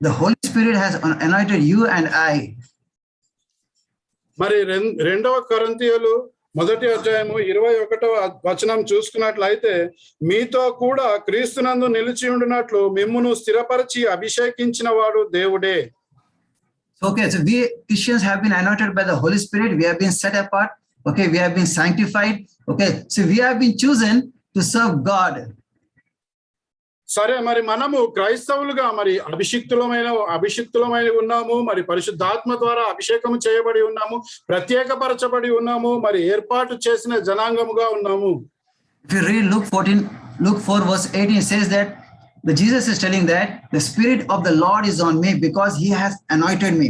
the Holy Spirit has anointed you and I. మరి 2వ కొరింథీయులు మొదటి అధ్యాయము 21వ వచనం చూసుకున్నట్లయితే మీతో కూడా క్రీస్తునందు నిలిచి ఉండినట్లు మిమ్మును స్థిరపరిచి అభిషేకించిన వాడు దేవుడే. Okay, so we Christians have been anointed by the Holy Spirit. We have been set apart. Okay, we have been sanctified. Okay, so we have been chosen to serve God. సరే, మరి మనము క్రైస్తవులుగా మరి అభిషిక్తులమైన ఉన్నాము, మరి పరిశుద్ధాత్మ ద్వారా అభిషేకం చేయబడి ఉన్నాము, ప్రత్యేకపరచబడి ఉన్నాము, మరి ఏర్పాటు చేసిన జనాంగముగా ఉన్నాము. If you read Luke 4 verse 18, it says that Jesus is telling that the Spirit of the Lord is on me because he has anointed me.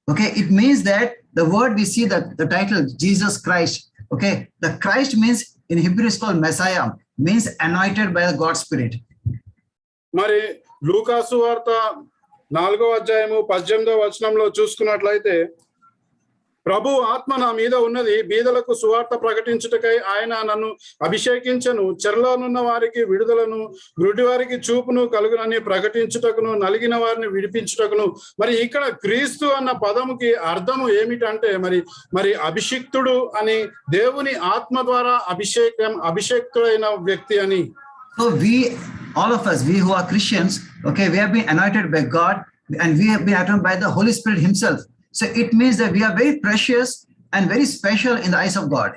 Okay, it means that the word we see that the title Jesus Christ. Okay, the Christ means in Hebrew is called Messiah, means anointed by the God's Spirit. మరి లూకాసు వార్త 4వ అధ్యాయము 18వ వచనంలో చూసుకున్నట్లయితే ప్రభు ఆత్మ నా మీద ఉన్నది, బీదలకు సువార్త ప్రకటించుటకై ఆయన నన్ను అభిషేకించెను, చెరలోనున్న వారికి విడుదలను, గుడ్డి వారికి చూపును కలుగునని ప్రకటించుటకును, నలిగిన వారిని విడిపించుటకును. మరి ఇక్కడ క్రీస్తు అన్న పదముకి అర్థము ఏమిటంటే మరి అభిషిక్తుడు అని, దేవుని ఆత్మ ద్వారా అభిషేక్తుడైన వ్యక్తి అని. So all of us, we who are Christians, okay, we have been anointed by God and we have been anointed by the Holy Spirit himself. So it means that we are very precious and very special in the eyes of God.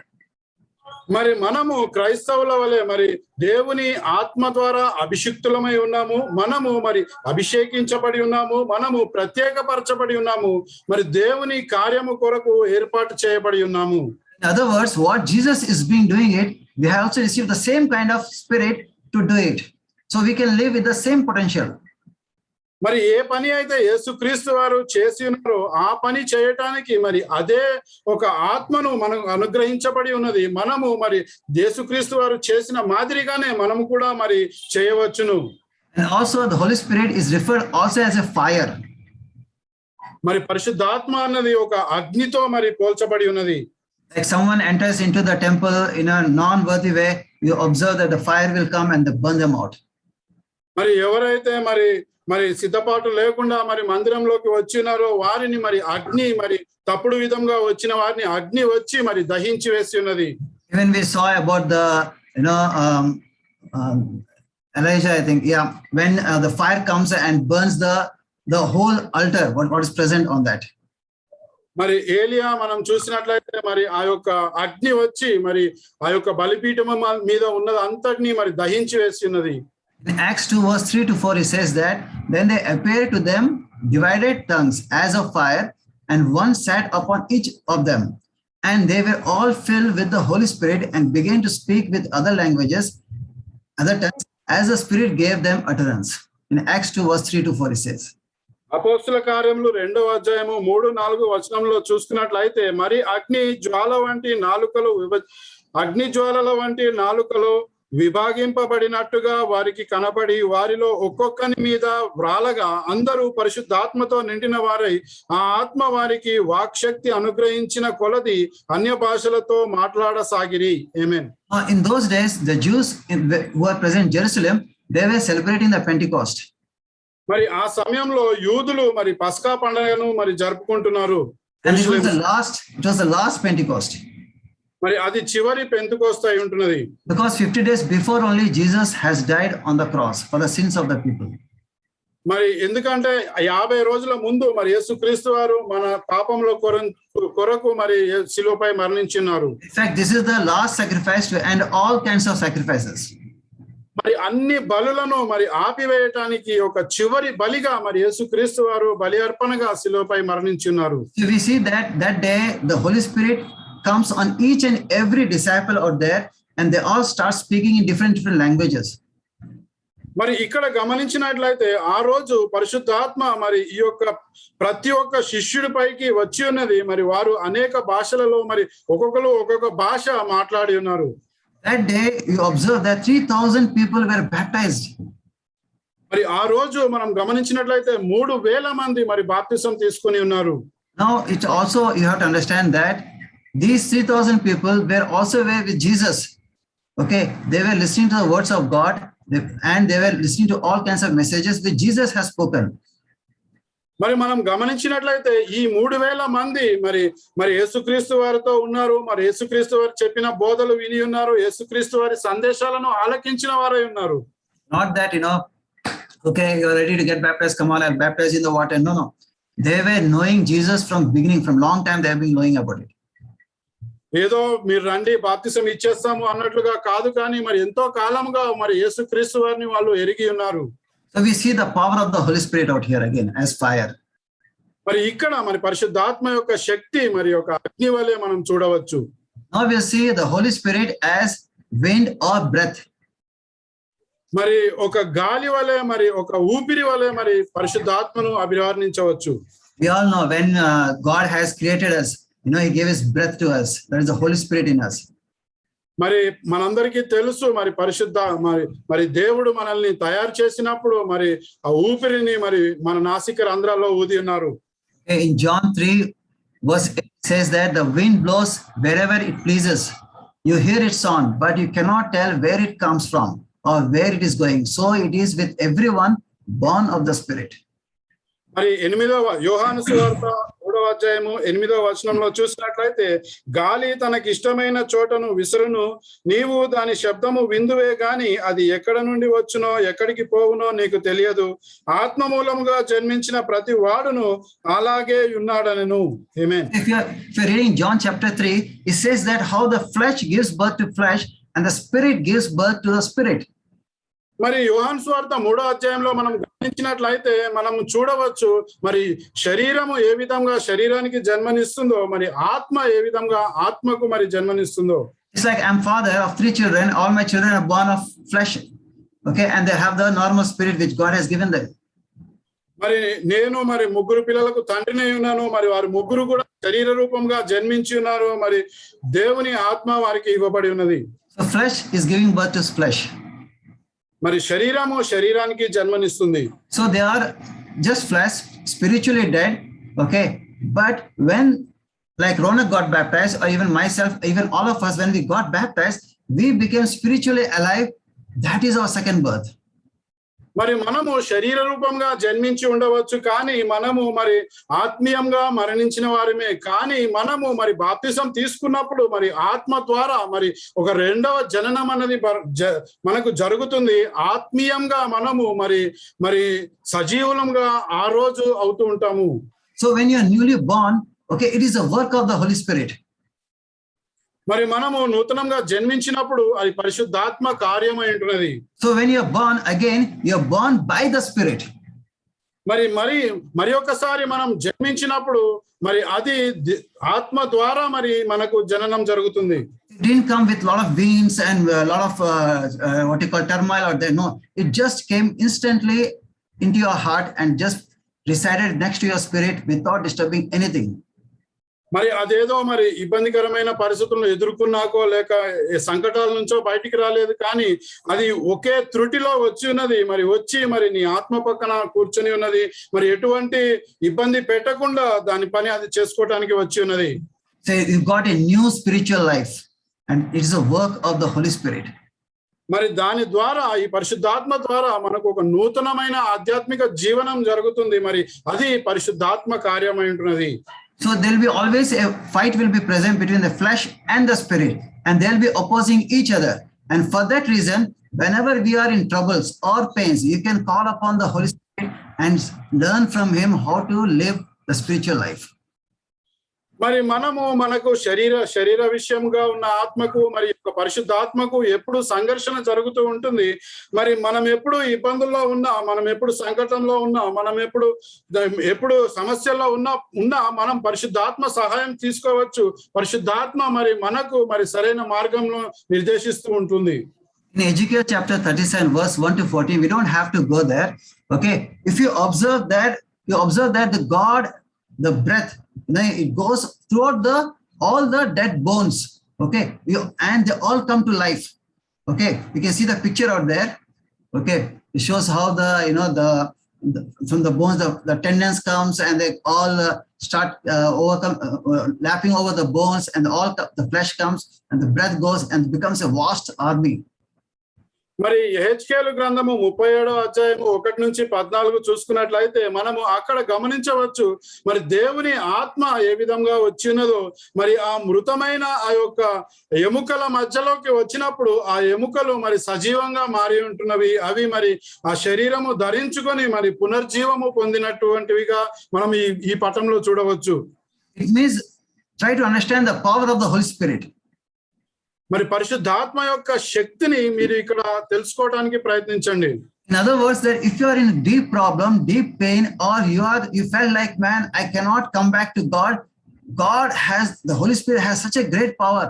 మరి మనము క్రైస్తవుల వలె మరి దేవుని ఆత్మ ద్వారా అభిషిక్తులమై ఉన్నాము, మనము మరి అభిషేకించబడి ఉన్నాము, మనము ప్రత్యేకపరచబడి ఉన్నాము, మరి దేవుని కార్యము కొరకు ఏర్పాటు చేయబడి ఉన్నాము. In other words, what Jesus is being doing it, we have also received the same kind of spirit to do it. So we can live with the same potential. మరి ఏ పని అయితే యేసుక్రీస్తు వారు చేసి ఉన్నారో ఆ పని చేయటానికి మరి అదే ఒక ఆత్మను మనకు అనుగ్రహించబడి ఉన్నది. మనము మరి యేసుక్రీస్తు వారు చేసిన మాదిరిగానే మనము కూడా మరి చేయవచ్చును. And also the Holy Spirit is referred also as a fire. మరి పరిశుద్ధాత్మ అన్నది ఒక అగ్నితో మరి పోల్చబడి ఉన్నది. Like someone enters into the temple in a non-worthy way, you observe that the fire will come and they burn them out. మరి ఎవరైతే మరి సిద్ధపాటు లేకుండా మరి మందిరంలోకి వచ్చినారో వారిని మరి అగ్ని మరి తప్పుడు విధంగా వచ్చిన వారిని అగ్ని వచ్చి మరి దహించి వేసి ఉన్నది. Even we saw about the Elijah, I think, when the fire comes and burns the the whole altar, what is present on that. మరి ఏలియా మనం చూసినట్లయితే మరి ఆ యొక్క అగ్ని వచ్చి మరి ఆ యొక్క బలిపీఠం మీద ఉన్నది అంతటిని మరి దహించి వేస్తున్నది. In Acts 2 verse 3 to 4, it says that then they appeared to them divided tongues as of fire, and one sat upon each of them, and they were all filled with the Holy Spirit and began to speak with other languages, other tongues, as the Spirit gave them utterance. In Acts 2 verse 3 to 4, it says. అపోస్తుల కార్యములు 2వ అధ్యాయము 3-4 వచనంలో చూస్తున్నట్లయితే మరి అగ్ని జ్వాలల వంటి నాలుకలో విభాగింపబడినట్టుగా వారికి కనబడి వారిలో ఒక్కొక్కని మీద వ్రాలగా అందరూ పరిశుద్ధాత్మతో నిండిన వారై ఆ ఆత్మ వారికి వాక్శక్తి అనుగ్రహించిన కొలది అన్య భాషలతో మాట్లాడసాగిరి. ఆమేన్. In those days, the Jews who were present in Jerusalem, they were celebrating the Pentecost. మరి ఆ సమయంలో యూదులు మరి పస్కా పండుగను మరి జరుపుకుంటున్నారు. And it was the last Pentecost. మరి అది చివరి పెంతెకోస్తు అయి ఉంటున్నది. Because 50 days before only Jesus has died on the cross for the sins of the people. మరి ఎందుకంటే 50 రోజుల ముందు మరి యేసుక్రీస్తు వారు మన పాపంలో కొరకు మరి శిలువపై మరణించినారు. In fact, this is the last sacrifice to end all kinds of sacrifices. మరి అన్ని బలులను మరి ఆపివేయటానికి ఒక చివరి బలిగా మరి యేసుక్రీస్తు వారు బలి అర్పణగా శిలువపై మరణించినారు. So we see that day the Holy Spirit comes on each and every disciple out there, and they all start speaking in different languages. మరి ఇక్కడ గమనించినట్లయితే ఆ రోజు పరిశుద్ధాత్మ మరి ఈ యొక్క ప్రతి ఒక్క శిష్యుడి పైకి వచ్చి ఉన్నది. మరి వారు అనేక భాషలలో మరి ఒక్కొక్కరు ఒక్కొక్క భాష మాట్లాడి ఉన్నారు. That day you observe that 3,000 people were baptized. మరి ఆ రోజు మనం గమనించినట్లయితే 3,000 మంది మరి బాప్తిసం తీసుకొని ఉన్నారు. Now it also you have to understand that these 3,000 people were also with Jesus. Okay, they were listening to the words of God, and they were listening to all kinds of messages which Jesus has spoken. మరి మనం గమనించినట్లయితే ఈ 3,000 మంది మరి యేసుక్రీస్తు వారితో ఉన్నారు. మరి యేసుక్రీస్తు వారు చెప్పిన బోధలు విని ఉన్నారు. యేసుక్రీస్తు వారి సందేశాలను ఆలకించిన వారై ఉన్నారు. Not that, okay, you are ready to get baptized, come on, I'll baptize in the water. No. They were knowing Jesus from beginning, from long time they have been knowing about it. ఏదో మీరు రండి బాప్తిసం ఇచ్చేస్తాము అన్నట్లుగా కాదు, కానీ మరి ఎంతో కాలంగా మరి యేసుక్రీస్తు వారిని వాళ్ళు ఎరిగి ఉన్నారు. So we see the power of the Holy Spirit out here again as fire. మరి ఇక్కడ మరి పరిశుద్ధాత్మ యొక్క శక్తి మరి ఒక అగ్ని వలె మనం చూడవచ్చు. Now we see the Holy Spirit as wind or breath. మరి ఒక గాలి వలె మరి ఒక ఊపిరి వలె మరి పరిశుద్ధాత్మను అభివర్ణించవచ్చు. We all know when God has created us, he gave his breath to us. There is the Holy Spirit in us. మరి మనందరికీ తెలుసు మరి పరిశుద్ధ మరి దేవుడు మనల్ని తయారు చేసినప్పుడు మరి ఆ ఊపిరిని మరి మన నాసిక రంధ్రాల్లో ఊది ఉన్నారు. In John 3 verse 8 says that the wind blows wherever it pleases. You hear its sound, but you cannot tell where it comes from or where it is going. So it is with everyone born of the Spirit. మరి 8వ యోహాను సువార్త 3వ అధ్యాయము 8వ వచనంలో చూసినట్లయితే గాలి తనకి ఇష్టమైన చోటను విసురును, నీవు దాని శబ్దము విందువే గాని అది ఎక్కడ నుండి వచ్చునో ఎక్కడికి పోవునో నీకు తెలియదు. ఆత్మ మూలముగా జన్మించిన ప్రతి వాడును అలాగే ఉన్నాడనెను. ఆమేన్. If you're reading John chapter 3, it says that how the flesh gives birth to flesh and the spirit gives birth to the spirit. మరి యోహాను సువార్త 3వ అధ్యాయంలో మనం గమనించినట్లయితే మనం చూడవచ్చు మరి శరీరము ఏ విధంగా శరీరానికి జన్మనిస్తుందో మరి ఆత్మ ఏ విధంగా ఆత్మకు మరి జన్మనిస్తుందో. It's like I'm father of 3 children. All my children are born of flesh. Okay, and they have the normal spirit which God has given them. మరి నేను మరి 3 పిల్లలకు తండ్రిని ఉన్నాను. మరి వారు 3 కూడా శరీర రూపంగా జన్మించి ఉన్నారు. మరి దేవుని ఆత్మ వారికి ఇవ్వబడి ఉన్నది. So flesh is giving birth to flesh. మరి శరీరము శరీరానికి జన్మనిస్తుంది. So they are just flesh, spiritually dead. Okay, but when like Ronak got baptized, or even myself, even all of us, when we got baptized, we became spiritually alive. That is our second birth. మరి మనము శరీర రూపంగా జన్మించి ఉండవచ్చు, కానీ మనము మరి ఆత్మీయంగా మరణించిన వారమే. కానీ మనము మరి బాప్తిసం తీసుకున్నప్పుడు మరి ఆత్మ ద్వారా మరి ఒక రెండవ జననం అన్నది మనకు జరుగుతుంది. ఆత్మీయంగా మనము మరి సజీవులంగా ఆ రోజు అవుతూ ఉంటాము. So when you are newly born, okay, it is a work of the Holy Spirit. మరి మనము నూతనంగా జన్మించినప్పుడు అది పరిశుద్ధాత్మ కార్యమై ఉంటున్నది. So when you are born again, you are born by the Spirit. మరి ఒకసారి మనం జన్మించినప్పుడు మరి అది ఆత్మ ద్వారా మరి మనకు జననం జరుగుతుంది. It didn't come with a lot of winds and a lot of what you call turmoil out there. No, it just came instantly into your heart and just resided next to your spirit without disturbing anything. మరి అదేదో మరి ఇబ్బందికరమైన పరిస్థితులను ఎదుర్కొన్నాకో లేక సంకటాల నుంచో బయటికి రాలేదు, కానీ అది ఒకే త్రుటిలో వచ్చి ఉన్నది. మరి వచ్చి మరి నీ ఆత్మ పక్కన కూర్చొని ఉన్నది. మరి ఎటువంటి ఇబ్బంది పెట్టకుండా దాని పని అది చేసుకోవటానికి వచ్చి ఉన్నది. So you got a new spiritual life and it is a work of the Holy Spirit. మరి దాని ద్వారా ఈ పరిశుద్ధాత్మ ద్వారా మనకు ఒక నూతనమైన ఆధ్యాత్మిక జీవనం జరుగుతుంది. మరి అది పరిశుద్ధాత్మ కార్యమై ఉంటున్నది. So there will be always a fight will be present between the flesh and the spirit, and they'll be opposing each other. And for that reason, whenever we are in troubles or pains, you can call upon the Holy Spirit and learn from him how to live the spiritual life. మరి మనకు శరీర విషయంగా ఉన్న ఆత్మకు మరి పరిశుద్ధాత్మకు ఎప్పుడు సంఘర్షణ జరుగుతూ ఉంటుంది. మరి మనం ఎప్పుడు ఇబ్బందుల్లో ఉన్నా, మనం ఎప్పుడు సంకటంలో ఉన్నా, మనం ఎప్పుడు సమస్యల్లో ఉన్నా మనం పరిశుద్ధాత్మ సహాయం తీసుకోవచ్చు. పరిశుద్ధాత్మ మరి మనకు మరి సరైన మార్గంలో నిర్దేశిస్తూ ఉంటుంది. In Ezekiel chapter 37 verse 1 to 14, we don't have to go there. Okay, if you observe that the God, the breath, it goes throughout all the dead bones. Okay, and they all come to life. Okay, you can see the picture out there. Okay, it shows how from the bones the tendons comes and they all start lapping over the bones, and all the flesh comes and the breath goes and becomes a vast army. మరి యెహెజ్కేలు గ్రంథము 37వ అధ్యాయము 1 నుంచి 14 చూసుకున్నట్లయితే మనము అక్కడ గమనించవచ్చు మరి దేవుని ఆత్మ ఏ విధంగా వచ్చినదో. మరి ఆ మృతమైన ఆ యొక్క ఎముకల మధ్యలోకి వచ్చినప్పుడు ఆ ఎముకలు మరి సజీవంగా మారి ఉంటున్నవి. అవి మరి ఆ శరీరము ధరించుకొని మరి పునర్జీవము పొందినటువంటివిగా మనం ఈ పటంలో చూడవచ్చు. It means try to understand the power of the Holy Spirit. మరి పరిశుద్ధాత్మ యొక్క శక్తిని మీరు ఇక్కడ తెలుసుకోవడానికి ప్రయత్నించండి. In other words, that if you are in deep problem, deep pain, or you felt like, man, I cannot come back to God, the Holy Spirit has such a great power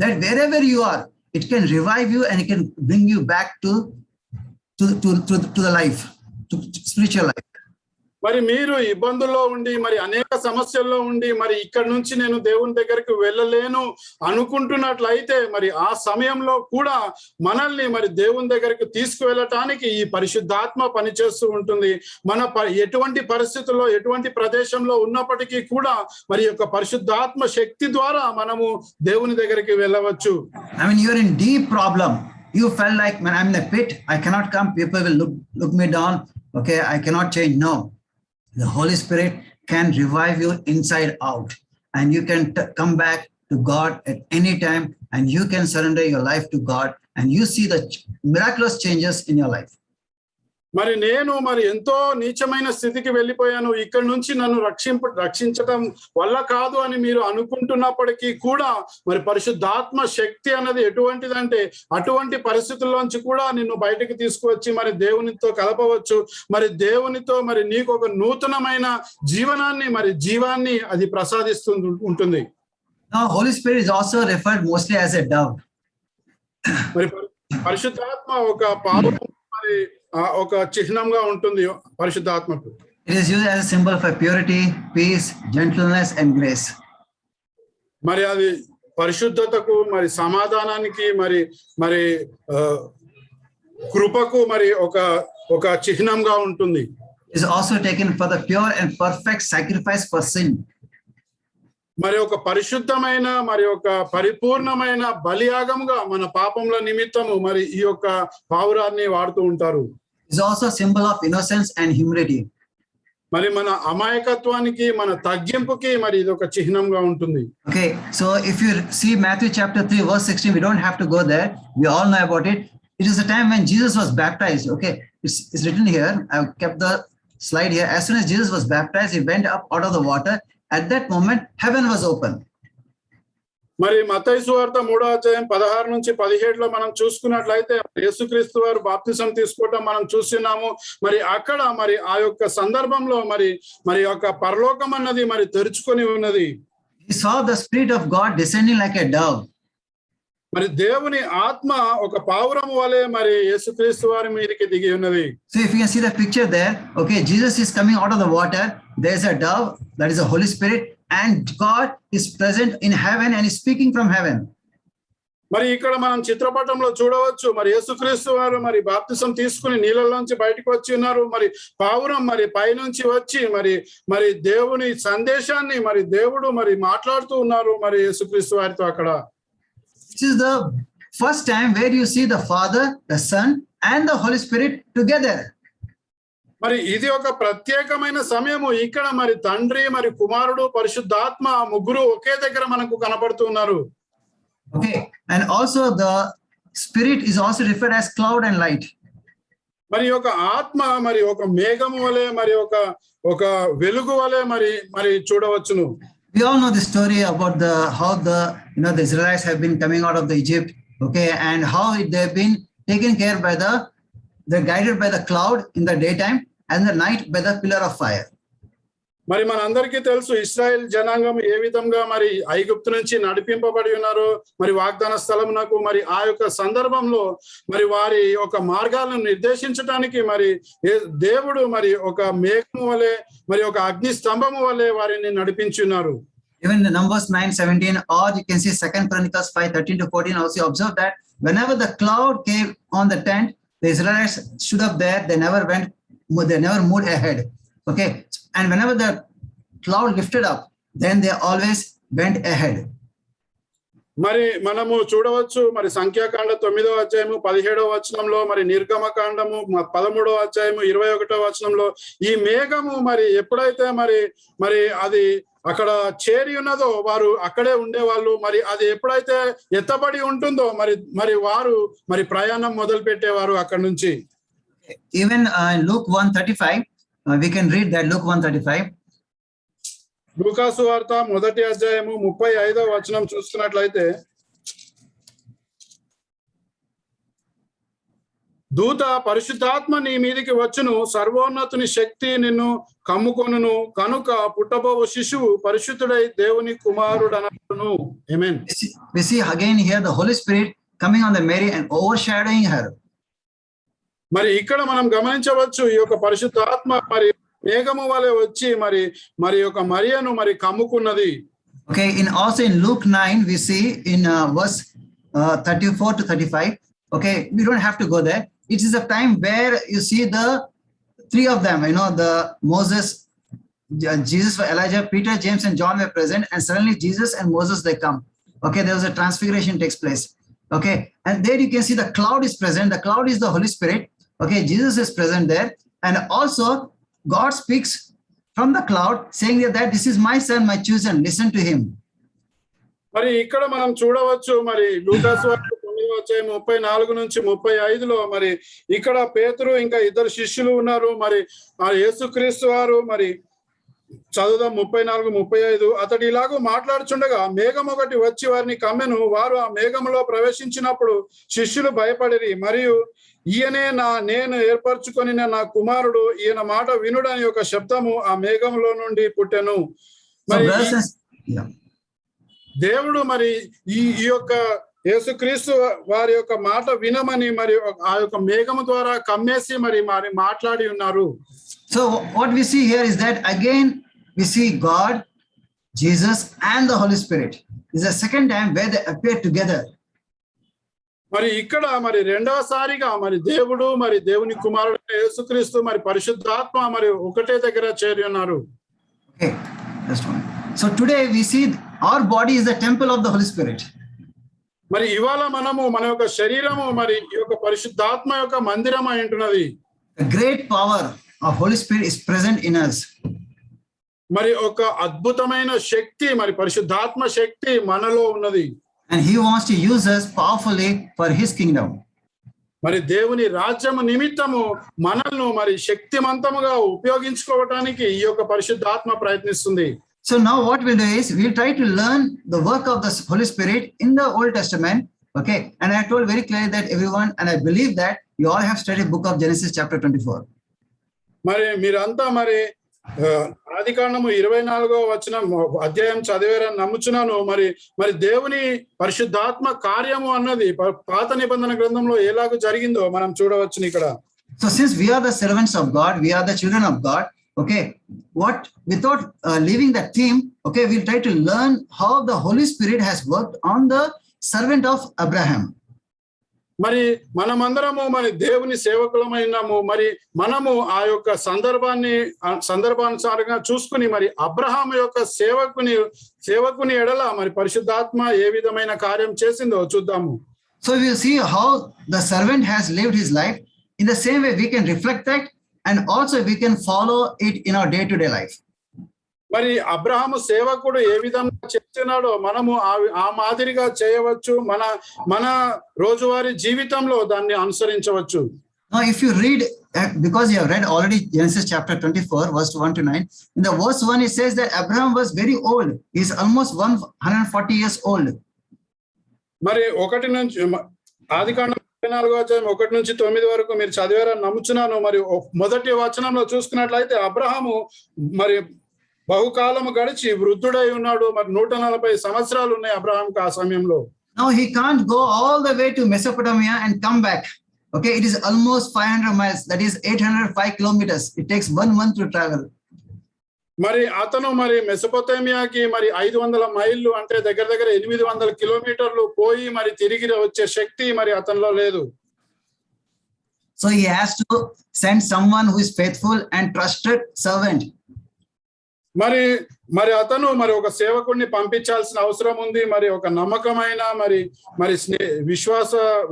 that wherever you are, it can revive you and it can bring you back to the life, to spiritual life. మరి మీరు ఇబ్బందుల్లో ఉండి మరి అనేక సమస్యల్లో ఉండి మరి ఇక్కడ నుంచి నేను దేవుని దగ్గరికి వెళ్ళలేను అనుకుంటున్నట్లయితే మరి ఆ సమయంలో కూడా మనల్ని మరి దేవుని దగ్గరికి తీసుకువెళ్ళటానికి ఈ పరిశుద్ధాత్మ పనిచేస్తూ ఉంటుంది. ఎటువంటి పరిస్థితుల్లో ఎటువంటి ప్రదేశంలో ఉన్నప్పటికీ కూడా మరి యొక్క పరిశుద్ధాత్మ శక్తి ద్వారా మనము దేవుని దగ్గరికి వెళ్ళవచ్చు. I mean, you're in deep problem. You felt like, man, I'm in a pit. I cannot come. People will look me down. Okay, I cannot change. No. The Holy Spirit can revive you inside out, and you can come back to God at any time, and you can surrender your life to God, and you see the miraculous changes in your life. మరి నేను ఎంతో నీచమైన స్థితికి వెళ్ళిపోయాను, ఇక్కడ నుంచి నన్ను రక్షించటం వల్ల కాదు అని మీరు అనుకుంటున్నప్పటికీ కూడా మరి పరిశుద్ధాత్మ శక్తి అన్నది ఎటువంటిదంటే అటువంటి పరిస్థితుల్లోంచి కూడా నిన్ను బయటకు తీసుకువచ్చి మరి దేవునితో కలపవచ్చు. మరి దేవునితో మరి నీకు ఒక నూతనమైన జీవాన్ని అది ప్రసాదిస్తూ ఉంటుంది. Now, Holy Spirit is also referred mostly as a dove. మరి పరిశుద్ధాత్మ ఒక పావురం మరి ఒక చిహ్నంగా ఉంటుంది పరిశుద్ధాత్మకు. It is used as a symbol for purity, peace, gentleness and grace. మరి అది పరిశుద్ధతకు మరి సమాధానానికి మరి కృపకు మరి ఒక చిహ్నంగా ఉంటుంది. It is also taken for the pure and perfect sacrifice for sin. మరి ఒక పరిశుద్ధమైన మరి ఒక పరిపూర్ణమైన బలియాగముగా మన పాపముల నిమిత్తము మరి ఈ యొక్క పావురాన్ని వాడుతూ ఉంటారు. is also a symbol of innocence and humility. మరి మన అమాయకత్వానికి మన తగ్గింపుకి మరి ఇది ఒక చిహ్నంగా ఉంటుంది. Okay, so if you see Matthew chapter 3 verse 16, we don't have to go there. We all know about it. It is the time when Jesus was baptized. Okay, it's written here. I've kept the slide here. As soon as Jesus was baptized, he went up out of the water. At that moment, heaven was open. మరి మత్తయి సువార్త 3వ అధ్యాయం 16 నుంచి 17లో మనం చూసుకున్నట్లయితే యేసుక్రీస్తు వారు బాప్తిసం తీసుకోవటం మనం చూస్తున్నాము. మరి అక్కడ మరి ఆ యొక్క సందర్భంలో మరి యొక్క పరలోకం అన్నది మరి తెరుచుకొని ఉన్నది. He saw the Spirit of God descending like a dove. మరి దేవుని ఆత్మ ఒక పావురం వలె మరి యేసుక్రీస్తు వారి మీదకి దిగి ఉన్నది. So if you can see the picture there, okay, Jesus is coming out of the water. There's a dove, that is the Holy Spirit, and God is present in heaven and is speaking from heaven. మరి ఇక్కడ మనం చిత్రపటంలో చూడవచ్చు మరి యేసుక్రీస్తు వారు మరి బాప్తిసం తీసుకుని నీళ్ళలోంచి బయటకు వచ్చి ఉన్నారు. మరి పావురం మరి పైనుంచి వచ్చి మరి దేవుని సందేశాన్ని మరి దేవుడు మరి మాట్లాడుతూ ఉన్నారు మరి యేసుక్రీస్తు వారితో అక్కడ. This is the first time where you see the Father, the Son, and the Holy Spirit together. మరి ఇది ఒక ప్రత్యేకమైన సమయము. ఇక్కడ మరి తండ్రి మరి కుమారుడు పరిశుద్ధాత్మ ముగ్గురు ఒకే దగ్గర మనకు కనపడుతున్నారు. Okay, and also the Spirit is also referred as cloud and light. మరి ఒక ఆత్మ మరి ఒక మేఘము వలె మరి ఒక వెలుగు వలె మరి చూడవచ్చును. We all know the story about how the Israelites have been coming out of the Egypt, okay, and how they've been taken care by they're guided by the cloud in the daytime and the night by the pillar of fire. మరి మనందరికీ తెలుసు ఇశ్రాయేల్ జనాంగం ఏ విధంగా మరి ఐగుప్తు నుంచి నడిపింపబడి ఉన్నారు మరి వాగ్దాన స్థలమునకు. మరి ఆ యొక్క సందర్భంలో మరి వారి ఒక మార్గాలను నిర్దేశించడానికి మరి దేవుడు మరి ఒక మేఘము వలె మరి ఒక అగ్ని స్తంభము వలె వారిని నడిపించున్నారు. Even in Numbers 9:17, or you can see 2 Chronicles 5:13-14, also observe that whenever the cloud came on the tent, the Israelites stood up there. They never moved ahead. Okay, and whenever the cloud lifted up, then they always went ahead. మరి మనము చూడవచ్చు మరి సంఖ్యాకాండ 9వ అధ్యాయము 17వ వచనంలో మరి నిర్గమకాండము 13వ అధ్యాయము 21వ వచనంలో ఈ మేఘము మరి ఎప్పుడైతే మరి అది అక్కడ చేరి ఉన్నదో వారు అక్కడే ఉండేవాళ్ళు. మరి అది ఎప్పుడైతే ఎత్తబడి ఉంటుందో మరి వారు మరి ప్రయాణం మొదలు పెట్టేవారు అక్కడ నుంచి. Even in Luke 1:35, we can read that. Luke 1:35. లూకాసు వార్త 1వ అధ్యాయము 35వ వచనం చూస్తున్నట్లయితే, దూత పరిశుద్ధాత్మ నీ మీదికి వచ్చును, సర్వోన్నతుని శక్తి నిన్ను కమ్ముకొనును, కనుక పుట్టబోవు శిశువు పరిశుద్ధుడై దేవుని కుమారుడనను. ఆమేన్. We see again here the Holy Spirit coming on the Mary and overshadowing her. మరి ఇక్కడ మనం గమనించవచ్చు ఈ యొక్క పరిశుద్ధాత్మ మరి మేఘము వలె వచ్చి మరి యొక్క మరియను మరి కమ్ముకున్నది. Okay, also in Luke 9 we see in verse 34-35. Okay, we don't have to go there. It is a time where you see the three of them, the Moses, Jesus, Elijah, Peter, James, and John were present, and suddenly Jesus and Moses they come. Okay, there was a transfiguration takes place. Okay, and there you can see the cloud is present. The cloud is the Holy Spirit. Okay, Jesus is present there, and also God speaks from the cloud saying that this is my son, my chosen, listen to him. మరి ఇక్కడ మనం చూడవచ్చు మరి లూకాసు వార్త 9వ అధ్యాయం 34 నుంచి 35లో మరి ఇక్కడ పేతురు ఇంకా ఇద్దరు శిష్యులు ఉన్నారు. మరి ఆ యేసుక్రీస్తు వారు మరి చదువుదాం 34-35. అతడు ఇలాగూ మాట్లాడుచుండగా మేఘం ఒకటి వచ్చి వారిని కమ్మెను. వారు ఆ మేఘములో ప్రవేశించినప్పుడు శిష్యులు భయపడిరి. మరియు ఈయనే నేను ఏర్పరచుకొని నా కుమారుడు, ఈయన మాట వినుడని ఒక శబ్దము ఆ మేఘంలో నుండి పుట్టెను. మరి దేవుడు మరి ఈ యొక్క యేసుక్రీస్తు వారి యొక్క మాట వినమని మరి ఆ యొక్క మేఘము ద్వారా కమ్మేసి మరి మాట్లాడి ఉన్నారు. So what we see here is that again we see God, Jesus, and the Holy Spirit. This is the second time where they appear together. మరి ఇక్కడ మరి రెండవసారిగా మరి దేవుడు మరి దేవుని కుమారుడు యేసుక్రీస్తు మరి పరిశుద్ధాత్మ మరి ఒకటే దగ్గర చేరి ఉన్నారు. Okay, just one. So today we see our body is the temple of the Holy Spirit. మరి ఇవాళ మనము మన యొక్క శరీరము మరి ఈ యొక్క పరిశుద్ధాత్మ యొక్క మందిరం అయి ఉంటున్నది. The great power of Holy Spirit is present in us. మరి ఒక అద్భుతమైన శక్తి, మరి పరిశుద్ధాత్మ శక్తి మనలో ఉన్నది. And he wants to use us powerfully for his kingdom. మరి దేవుని రాజ్యము నిమిత్తము మనల్ని మరి శక్తిమంతముగా ఉపయోగించుకోవటానికి ఈ యొక్క పరిశుద్ధాత్మ ప్రయత్నిస్తుంది. So now what we'll do is we'll try to learn the work of the Holy Spirit in the Old Testament. Okay. And I told very clearly that everyone, and I believe that you all have studied book of Genesis chapter 24. మరి మీరంతా మరి ఆదికాండము 24వ వచనం అధ్యాయం చదివారని నమ్ముచున్నాను. మరి దేవుని పరిశుద్ధాత్మ కార్యము అన్నది పాత నిబంధన గ్రంథంలో ఎలాగో జరిగిందో మనం చూడవచ్చును ఇక్కడ. So since we are the servants of God, we are the children of God. Okay, without leaving that theme, okay, we'll try to learn how the Holy Spirit has worked on the servant of Abraham. మరి మనమందరము మరి దేవుని సేవకులమైనాము. మరి మనము ఆ యొక్క సందర్భానుసారంగా చూసుకుని మరి అబ్రహాము యొక్క సేవకుని ఎడల మరి పరిశుద్ధాత్మ ఏ విధమైన కార్యం చేసిందో చూద్దాము. So we will see how the servant has lived his life. In the same way, we can reflect that, and also we can follow it in our day-to-day life. మరి అబ్రహాము సేవకుడు ఏ విధంగా చేస్తున్నాడో మనము ఆ మాదిరిగా చేయవచ్చు. మన రోజువారీ జీవితంలో దాన్ని అనుసరించవచ్చు. Now, if you read, because you have read already Genesis chapter 24, verse 1 to 9, in the verse 1, it says that Abraham was very old. He's almost 140 years old. మరి 1 నుంచి ఆదికాండం 24వ అధ్యాయం 1 నుంచి 9 వరకు మీరు చదివారని నమ్ముచున్నాను. మరి మొదటి వచనంలో చూసుకున్నట్లయితే అబ్రహాము మరి బహుకాలము గడిచి వృద్ధుడై ఉన్నాడు. మరి 140 సంవత్సరాలు ఉన్నాయి అబ్రహాంకు ఆ సమయంలో. Now he can't go all the way to Mesopotamia and come back. Okay, it is almost 500 miles. That is 805 kilometers. It takes 1 month to travel. మరి అతను మరి మెసొపొతేమియాకి మరి 500 మైళ్ళు అంటే దగ్గర 800 కిలోమీటర్లు పోయి మరి తిరిగి వచ్చే శక్తి మరి అతనిలో లేదు. So he has to send someone who is faithful and trusted servant. మరి అతను మరి ఒక సేవకుడిని పంపించాల్సిన అవసరం ఉంది. మరి ఒక నమ్మకమైన మరి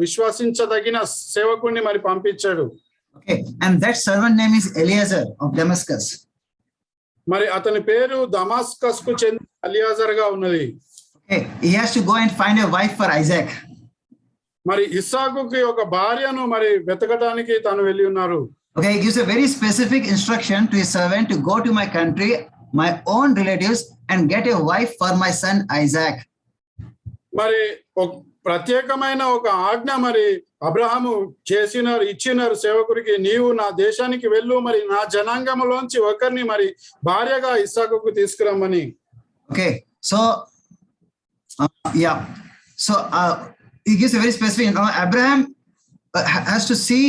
విశ్వసించదగిన సేవకుడిని మరి పంపించాడు. Okay, and that servant name is Eliezer of Damascus. మరి అతని పేరు దమాస్కస్ కు చెందిన ఎలియాజర్ గా ఉన్నది. Okay, he has to go and find a wife for Isaac. మరి ఇస్సాకుకి ఒక భార్యను మరి వెతకడానికి తాను వెళ్ళి ఉన్నారు. Okay, he gives a very specific instruction to his servant to go to my country, my own relatives, and get a wife for my son Isaac. మరి ప్రత్యేకమైన ఒక ఆజ్ఞ మరి అబ్రహాము ఇచ్చినారు సేవకుడికి, నీవు నా దేశానికి వెళ్ళు, మరి నా జనాంగంలోంచి ఒకరిని మరి భార్యగా ఇస్సాకుకు తీసుకురమ్మని. Okay, so he gives a very specific, Abraham has to see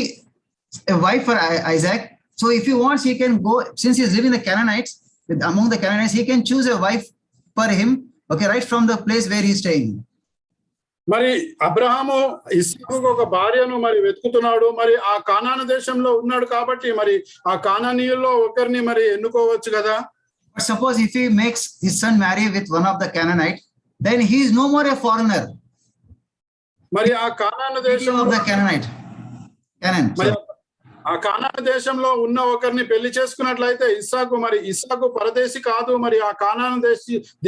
a wife for Isaac. So if he wants, he can go, since he's living among the Canaanites, he can choose a wife for him, okay, right from the place where he's staying. మరి అబ్రహాము ఇస్సాకుకు ఒక భార్యను మరి వెతుకుతున్నాడు. మరి ఆ కానాను దేశంలో ఉన్నాడు కాబట్టి మరి ఆ కానానీయుల్లో ఒకరిని మరి ఎన్నుకోవచ్చు కదా. But suppose if he makes his son marry with one of the Canaanites, then he is no more a foreigner. మరి ఆ కానాను దేశంలో ఆ కానాను దేశంలో ఉన్న ఒకరిని పెళ్లి చేసుకున్నట్లయితే ఇస్సాకు పరదేశి కాదు, మరి ఆ కానాను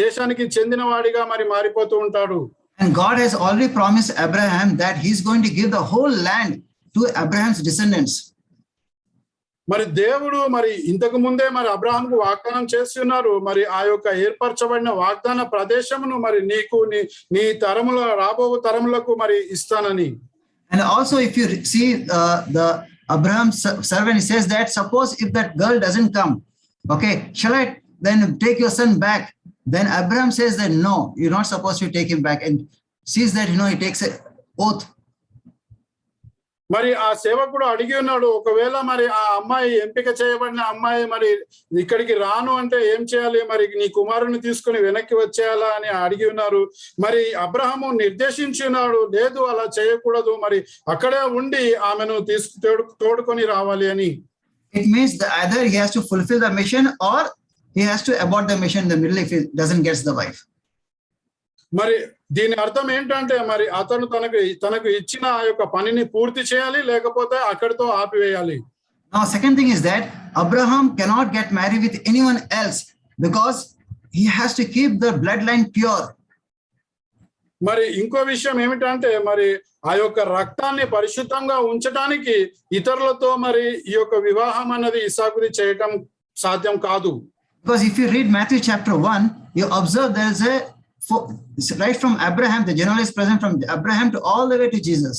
దేశానికి చెందిన వాడిగా మరి మారిపోతూ ఉంటాడు. And God has already promised Abraham that he's going to give the whole land to Abraham's descendants. మరి దేవుడు మరి ఇంతకు ముందే మరి అబ్రహాంకు వాగ్దానం చేసి ఉన్నారు. మరి ఆ యొక్క ఏర్పరచబడిన వాగ్దాన ప్రదేశమును మరి నీకు నీ తరముల రాబో తరములకు మరి ఇస్తానని. And also if you see the Abraham's servant, he says that suppose if that girl doesn't come, okay, shall I then take your son back? Then Abraham says that no, you're not supposed to take him back, and sees that he takes an oath. మరి ఆ సేవకుడు అడిగి ఉన్నాడు, ఒకవేళ మరి ఆ అమ్మాయి ఎంపిక చేయబడిన అమ్మాయి మరి ఇక్కడికి రాను అంటే ఏం చేయాలి, మరి నీ కుమారుని తీసుకుని వెనక్కి వచ్చేయాలా అని అడిగి ఉన్నారు. మరి అబ్రహాము నిర్దేశించి ఉన్నాడు, లేదు అలా చేయకూడదు, మరి అక్కడే ఉండి ఆమెను తోడుకొని రావాలి అని. It means that either he has to fulfill the mission or he has to abort the mission in the middle if he doesn't get the wife. మరి దీని అర్థం ఏంటంటే మరి అతను తనకు ఇచ్చిన ఆ యొక్క పనిని పూర్తి చేయాలి, లేకపోతే అక్కడితో ఆపివేయాలి. Now, second thing is that Abraham cannot get married with anyone else because he has to keep the bloodline pure. మరి ఇంకో విషయం ఏమిటంటే మరి ఆ యొక్క రక్తాన్ని పరిశుద్ధంగా ఉంచడానికి ఇతరులతో మరి ఈ యొక్క వివాహం అన్నది ఇసాకుది చేయటం సాధ్యం కాదు. Because if you read Matthew chapter 1, you observe there is right from Abraham, the genealogy is present from Abraham to all the way to Jesus.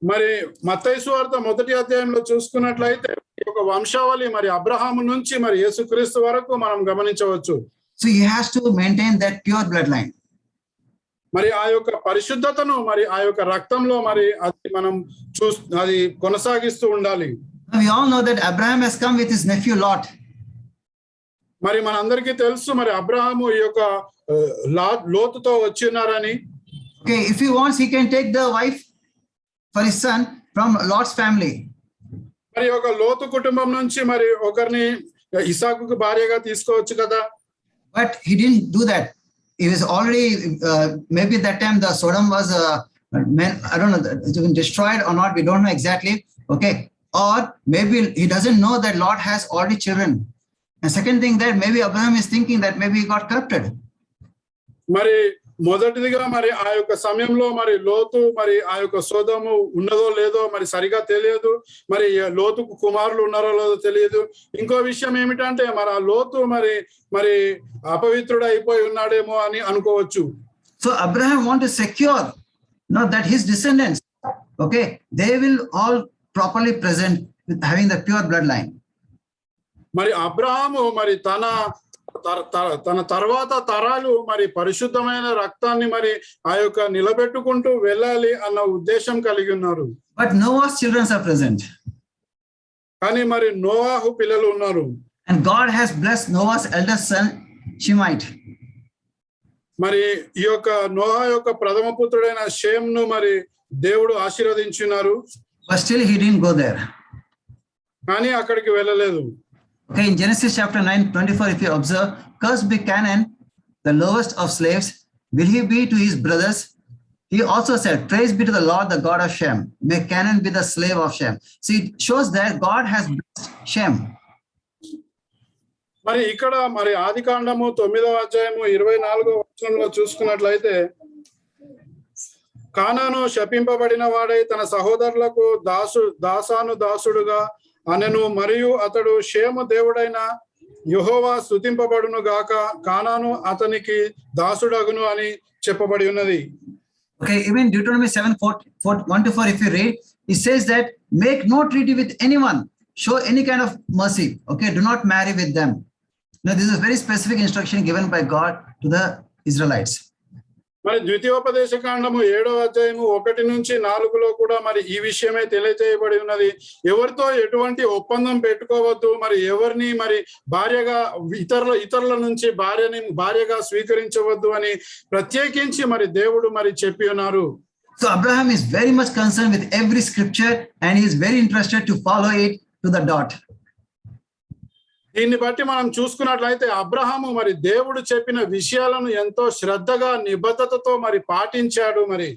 మరి మత్తయి సువార్త 1వ అధ్యాయంలో చూసుకున్నట్లయితే ఈ యొక్క వంశావళి మరి అబ్రహాము నుంచి మరి యేసుక్రీస్తు వరకు మనం గమనించవచ్చు. So he has to maintain that pure bloodline. మరి ఆ యొక్క పరిశుద్ధతను మరి ఆ యొక్క రక్తంలో మరి అది మనం అది కొనసాగిస్తూ ఉండాలి. We all know that Abraham has come with his nephew Lot. మరి మనందరికీ తెలుసు మరి అబ్రహాము ఈ యొక్క లోతుతో వచ్చి ఉన్నారని. Okay, if he wants, he can take the wife for his son from Lot's family. మరి ఒక లోతు కుటుంబం నుంచి మరి ఒకరిని ఇసాకుకు భార్యగా తీసుకోవచ్చు కదా. But he didn't do that. He was already maybe that time the Sodom was I don't know, it's been destroyed or not, we don't know exactly. Okay, or maybe he doesn't know that Lot has already children. And second thing, that maybe Abraham is thinking that maybe he got corrupted. మరి మొదటిదిగా మరి ఆ యొక్క సమయంలో మరి లోతు మరి ఆ యొక్క సోదము ఉన్నదో లేదో మరి సరిగా తెలియదు. మరి లోతుకు కుమారులు ఉన్నారో లేదో తెలియదు. ఇంకో విషయం ఏమిటంటే మరి ఆ లోతు మరి అపవిత్రుడు అయిపోయి ఉన్నాడేమో అని అనుకోవచ్చు. So Abraham want to secure that his descendants, okay, they will all properly present with having the pure bloodline. మరి అబ్రహాము మరి తన తర్వాత తరాలు మరి పరిశుద్ధమైన రక్తాన్ని మరి ఆ యొక్క నిలబెట్టుకుంటూ వెళ్ళాలి అన్న ఉద్దేశం కలిగి ఉన్నారు. But Noah's children are present. కానీ మరి నోవాహు పిల్లలు ఉన్నారు. And God has blessed Noah's eldest son Shemite. మరి ఈ యొక్క నోహా యొక్క ప్రథమ పుత్రుడైన షేమ్ను మరి దేవుడు ఆశీర్వదించున్నారు. But still he didn't go there. కానీ అక్కడికి వెళ్ళలేదు. Okay, in Genesis chapter 9:24, if you observe, cursed be Canaan, the lowest of slaves, will he be to his brothers? He also said, praise be to the Lord, the God of Shem. May Canaan be the slave of Shem. See, it shows that God has blessed Shem. మరి ఇక్కడ మరి ఆదికాండము 9వ అధ్యాయము 24వ వచనంలో చూసుకున్నట్లయితే కానాను శపింపబడిన వాడై తన సహోదరులకు దాసుడుగా అనెను మరియు అతడు షేము దేవుడైన యెహోవా స్తుతింపబడును గాక కానాను అతనికి దాసుడగును అని చెప్పబడి ఉన్నది. Okay, even Deuteronomy 7:1-4, if you read, it says that make no treaty with anyone, show any kind of mercy. Okay, do not marry with them. Now, this is a very specific instruction given by God to the Israelites. మరి ద్వితీయోపదేశ కాండము 7వ అధ్యాయము 1-4లో కూడా మరి ఈ విషయమే తెలియజేయబడి ఉన్నది. ఎవరితో ఎటువంటి ఒప్పందం పెట్టుకోవద్దు, మరి ఎవరిని మరి భార్యగా ఇతరుల నుంచి భార్యగా స్వీకరించవద్దు అని ప్రత్యేకించి మరి దేవుడు మరి చెప్పి ఉన్నారు. So Abraham is very much concerned with every scripture and he is very interested to follow it to the dot. దీన్ని బట్టి మనం చూసుకున్నట్లయితే అబ్రహాము మరి దేవుడు చెప్పిన విషయాలను ఎంతో శ్రద్ధగా నిబద్ధతతో మరి పాటించాడు. మరి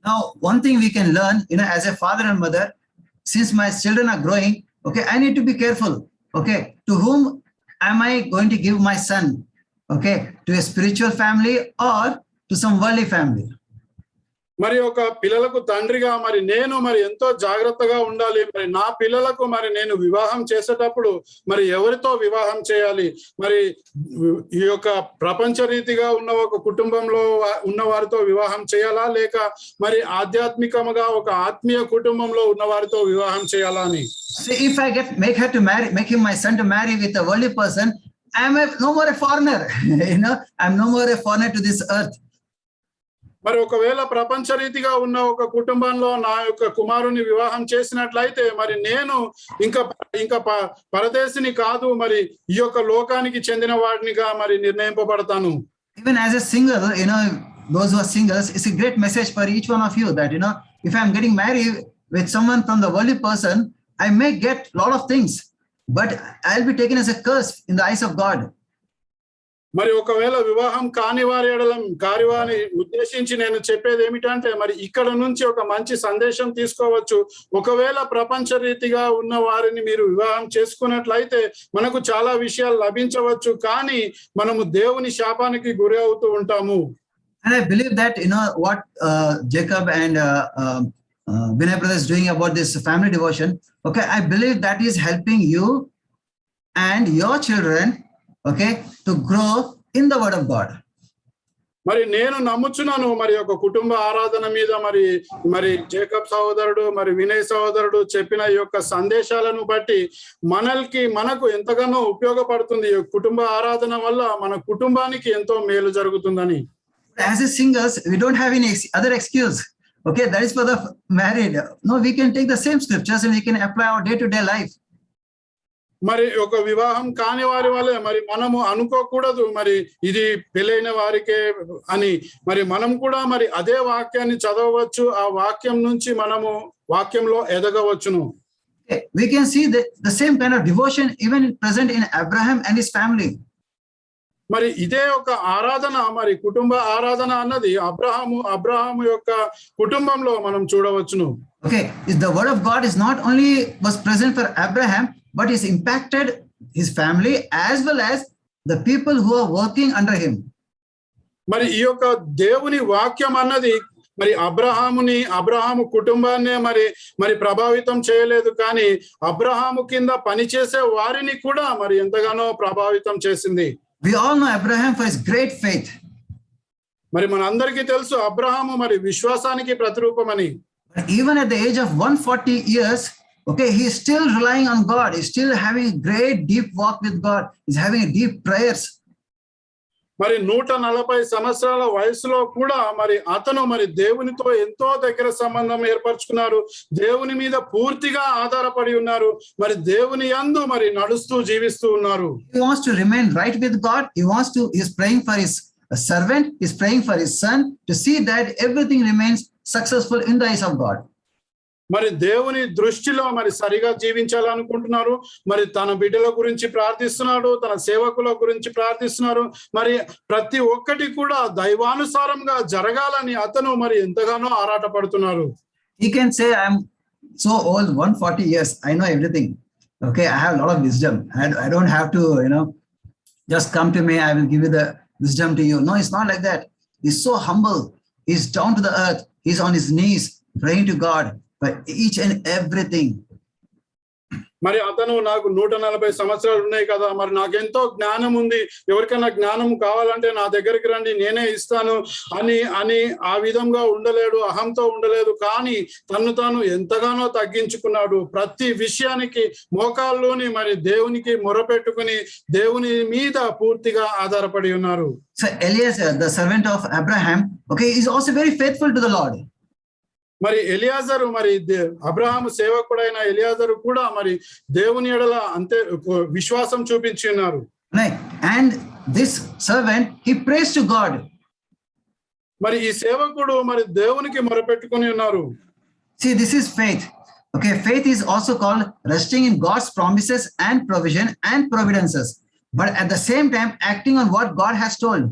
Now, one thing we can learn, as a father and mother, since my children are growing, okay, I need to be careful. Okay, to whom am I going to give my son? Okay, to a spiritual family or to some worldly family? మరి ఒక పిల్లలకు తండ్రిగా మరి నేను మరి ఎంతో జాగ్రత్తగా ఉండాలి. మరి నా పిల్లలకు మరి నేను వివాహం చేసేటప్పుడు మరి ఎవరితో వివాహం చేయాలి, మరి ఈ యొక్క ప్రపంచ రీతిగా ఉన్న ఒక కుటుంబంలో ఉన్న వారితో వివాహం చేయాలా, లేక మరి ఆధ్యాత్మికంగా ఒక ఆత్మీయ కుటుంబంలో ఉన్న వారితో వివాహం చేయాలా అని. So if I make him my son to marry with a worldly person, I am no more a foreigner. I am no more a foreigner to this earth. మరి ఒకవేళ ప్రపంచ రీతిగా ఉన్న ఒక కుటుంబంలో నా యొక్క కుమారుని వివాహం చేసినట్లయితే మరి నేను ఇంకా పరదేశిని కాదు, మరి ఈ యొక్క లోకానికి చెందిన వాడినిగా మరి నిర్ణయింపబడతాను. Even as a single, those who are singles, it's a great message for each one of you that, if I'm getting married with someone from the worldly person, I may get a lot of things, but I'll be taken as a curse in the eyes of God. మరి ఒకవేళ వివాహం కాని వారిని ఉద్దేశించి నేను చెప్పేది ఏమిటంటే మరి ఇక్కడ నుంచి ఒక మంచి సందేశం తీసుకోవచ్చు. ఒకవేళ ప్రపంచ రీతిగా ఉన్న వారిని మీరు వివాహం చేసుకున్నట్లయితే మనకు చాలా విషయాలు లభించవచ్చు, కానీ మనము దేవుని శాపానికి గురి అవుతూ ఉంటాము. And I believe that, you know, what Jacob and Vinay brother is doing about this family devotion, okay, I believe that is helping you and your children, okay, to grow in the word of God. మరి నేను నమ్ముచున్నాను మరి ఒక కుటుంబ ఆరాధన మీద మరి జేకబ్ సహోదరుడు మరి వినయ్ సహోదరుడు చెప్పిన ఈ యొక్క సందేశాలను బట్టి మనకు ఎంతగానో ఉపయోగపడుతుంది. కుటుంబ ఆరాధన వల్ల మన కుటుంబానికి ఎంతో మేలు జరుగుతుందని. As a singers, we don't have any other excuse. Okay, that is for the married. No, we can take the same scriptures and we can apply our day-to-day life. మరి ఒక వివాహం కాని వారి వల్ల మరి మనము అనుకోకూడదు మరి ఇది పెళ్ళైన వారికే అని. మరి మనం కూడా మరి అదే వాక్యాన్ని చదవవచ్చు, ఆ వాక్యం నుంచి మనము వాక్యంలో ఎదగవచ్చును. We can see the same kind of devotion even present in Abraham and his family. మరి ఇదే ఒక ఆరాధన మరి కుటుంబ ఆరాధన అన్నది అబ్రహాము యొక్క కుటుంబంలో మనం చూడవచ్చును. Okay, the word of God is not only was present for Abraham, but is impacted his family as well as the people who are working under him. మరి ఈ యొక్క దేవుని వాక్యం అన్నది మరి అబ్రహాము కుటుంబాన్నే మరి ప్రభావితం చేయలేదు, కానీ అబ్రహాము కింద పనిచేసే వారిని కూడా మరి ఎంతగానో ప్రభావితం చేసింది. We all know Abraham for his great faith. మరి మనందరికీ తెలుసు అబ్రహాము మరి విశ్వాసానికి ప్రతిరూపమని. But even at the age of 140 years, okay, he is still relying on God. He's still having a great deep walk with God. He's having deep prayers. మరి 140 సంవత్సరాల వయసులో కూడా మరి అతను మరి దేవునితో ఎంతో దగ్గర సంబంధం ఏర్పరచుకున్నారు. దేవుని మీద పూర్తిగా ఆధారపడి ఉన్నారు. మరి దేవుని యందు మరి నడుస్తూ జీవిస్తూ ఉన్నారు. He wants to remain right with God. He's praying for his servant. He's praying for his son to see that everything remains successful in the eyes of God. మరి దేవుని దృష్టిలో మరి సరిగా జీవించాలనుకుంటున్నారు. మరి తన బిడ్డల గురించి ప్రార్థిస్తున్నాడు, తన సేవకుల గురించి ప్రార్థిస్తున్నారు. మరి ప్రతి ఒక్కటి కూడా దైవానుసారంగా జరగాలని అతను మరి ఎంతగానో ఆరాటపడుతున్నారు. He can say, I'm so old, 140 years, I know everything. Okay, I have a lot of wisdom. I don't have to, just come to me, I will give you the wisdom to you. No, it's not like that. He's so humble. He's down to the earth. He's on his knees praying to God for each and everything. మరి అతను నాకు 140 సంవత్సరాలు ఉన్నాయి కదా, మరి నాకెంతో జ్ఞానం ఉంది, ఎవరికైనా జ్ఞానం కావాలంటే నా దగ్గరికి రండి, నేనే ఇస్తాను అని ఆ విధంగా ఉండలేడు, అహంతో ఉండలేదు. కానీ తను తాను ఎంతగానో తగ్గించుకున్నాడు. ప్రతి విషయానికి మోకాల్లోని మరి దేవునికి మొరపెట్టుకుని దేవుని మీద పూర్తిగా ఆధారపడి ఉన్నారు. So Eliezer, the servant of Abraham, okay, is also very faithful to the Lord. మరి ఎలియాజరు మరి అబ్రహాము సేవకుడైన ఎలియాజరు కూడా మరి దేవుని ఎడల అంతే విశ్వాసం చూపించి ఉన్నారు. And this servant, he prays to God. మరి ఈ సేవకుడు మరి దేవునికి మొరపెట్టుకుని ఉన్నారు. See, this is faith. Okay, faith is also called resting in God's promises and provision and providences, but at the same time acting on what God has told.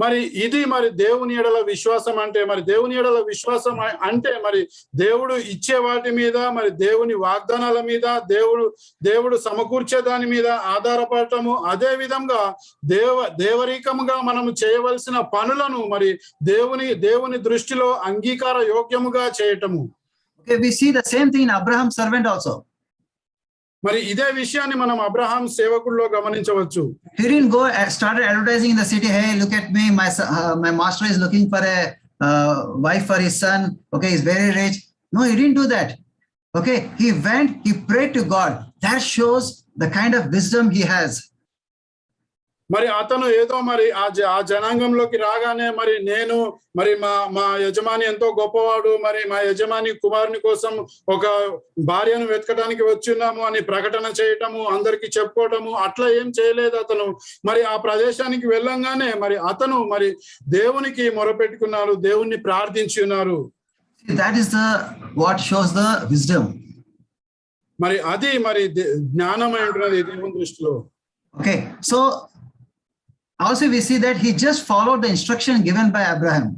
మరి ఇది మరి దేవుని ఎడల విశ్వాసం అంటే, మరి దేవుని ఎడల విశ్వాసం అంటే మరి దేవుడు ఇచ్చే వాటి మీద, మరి దేవుని వాగ్దానాల మీద, దేవుడు సమకూర్చే దాని మీద ఆధారపడటము. అదే విధంగా దేవరీకముగా మనము చేయవలసిన పనులను మరి దేవుని దృష్టిలో అంగీకార యోగ్యముగా చేయటము. Okay, we see the same thing in Abraham's servant also. మరి ఇదే విషయాన్ని మనం అబ్రహాం సేవకుల్లో గమనించవచ్చు. He didn't go and started advertising in the city, hey, look at me, my master is looking for a wife for his son. Okay, he's very rich. No, he didn't do that. Okay, he went, he prayed to God. That shows the kind of wisdom he has. మరి అతను ఏదో మరి ఆ జనాంగంలోకి రాగానే మరి నేను మరి మా యజమాని ఎంతో గొప్పవాడు, మరి మా యజమాని కుమారుని కోసం ఒక భార్యను వెతకడానికి వచ్చున్నాము అని ప్రకటన చేయటము, అందరికి చెప్పుకోవటము, అట్లా ఏం చేయలేదు అతను. మరి ఆ ప్రదేశానికి వెళ్ళంగానే మరి అతను మరి దేవునికి మొరపెట్టుకున్నారు, దేవుణ్ణి ప్రార్థించి ఉన్నారు. That is what shows the wisdom. మరి అది మరి జ్ఞానం అయి ఉంటున్నది దేవుని దృష్టిలో. Okay, so also we see that he just followed the instruction given by Abraham.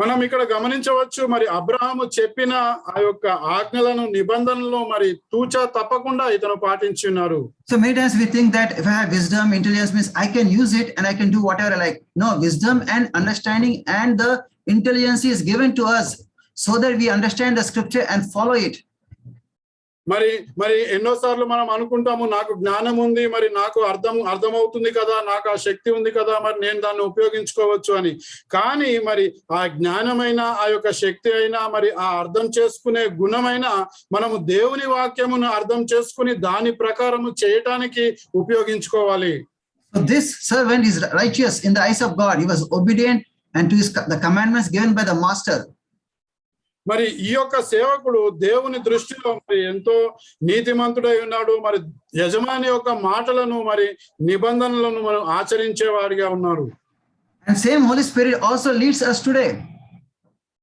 మనం ఇక్కడ గమనించవచ్చు మరి అబ్రహాము చెప్పిన ఆ యొక్క ఆజ్ఞలను నిబంధనలను మరి తూచా తప్పకుండా ఇతను పాటించి ఉన్నారు. So many times we think that if I have wisdom, intelligence means I can use it and I can do whatever I like. No, wisdom and understanding and the intelligence is given to us so that we understand the scripture and follow it. మరి ఎన్నోసార్లు మనం అనుకుంటాము నాకు జ్ఞానం ఉంది, మరి నాకు అర్థమవుతుంది కదా, నాకు ఆ శక్తి ఉంది కదా, మరి నేను దాన్ని ఉపయోగించుకోవచ్చు అని. కానీ మరి ఆ జ్ఞానమైన ఆ యొక్క శక్తి అయినా మరి ఆ అర్థం చేసుకునే గుణమైన మనము దేవుని వాక్యమును అర్థం చేసుకుని దాని ప్రకారము చేయటానికి ఉపయోగించుకోవాలి. So this servant is righteous in the eyes of God. He was obedient and to the commandments given by the master. మరి ఈ యొక్క సేవకుడు దేవుని దృష్టిలో మరి ఎంతో నీతిమంతుడై ఉన్నాడు. మరి యజమాని యొక్క మాటలను మరి నిబంధనలను మనం ఆచరించేవాడిగా ఉన్నారు. And same Holy Spirit also leads us today.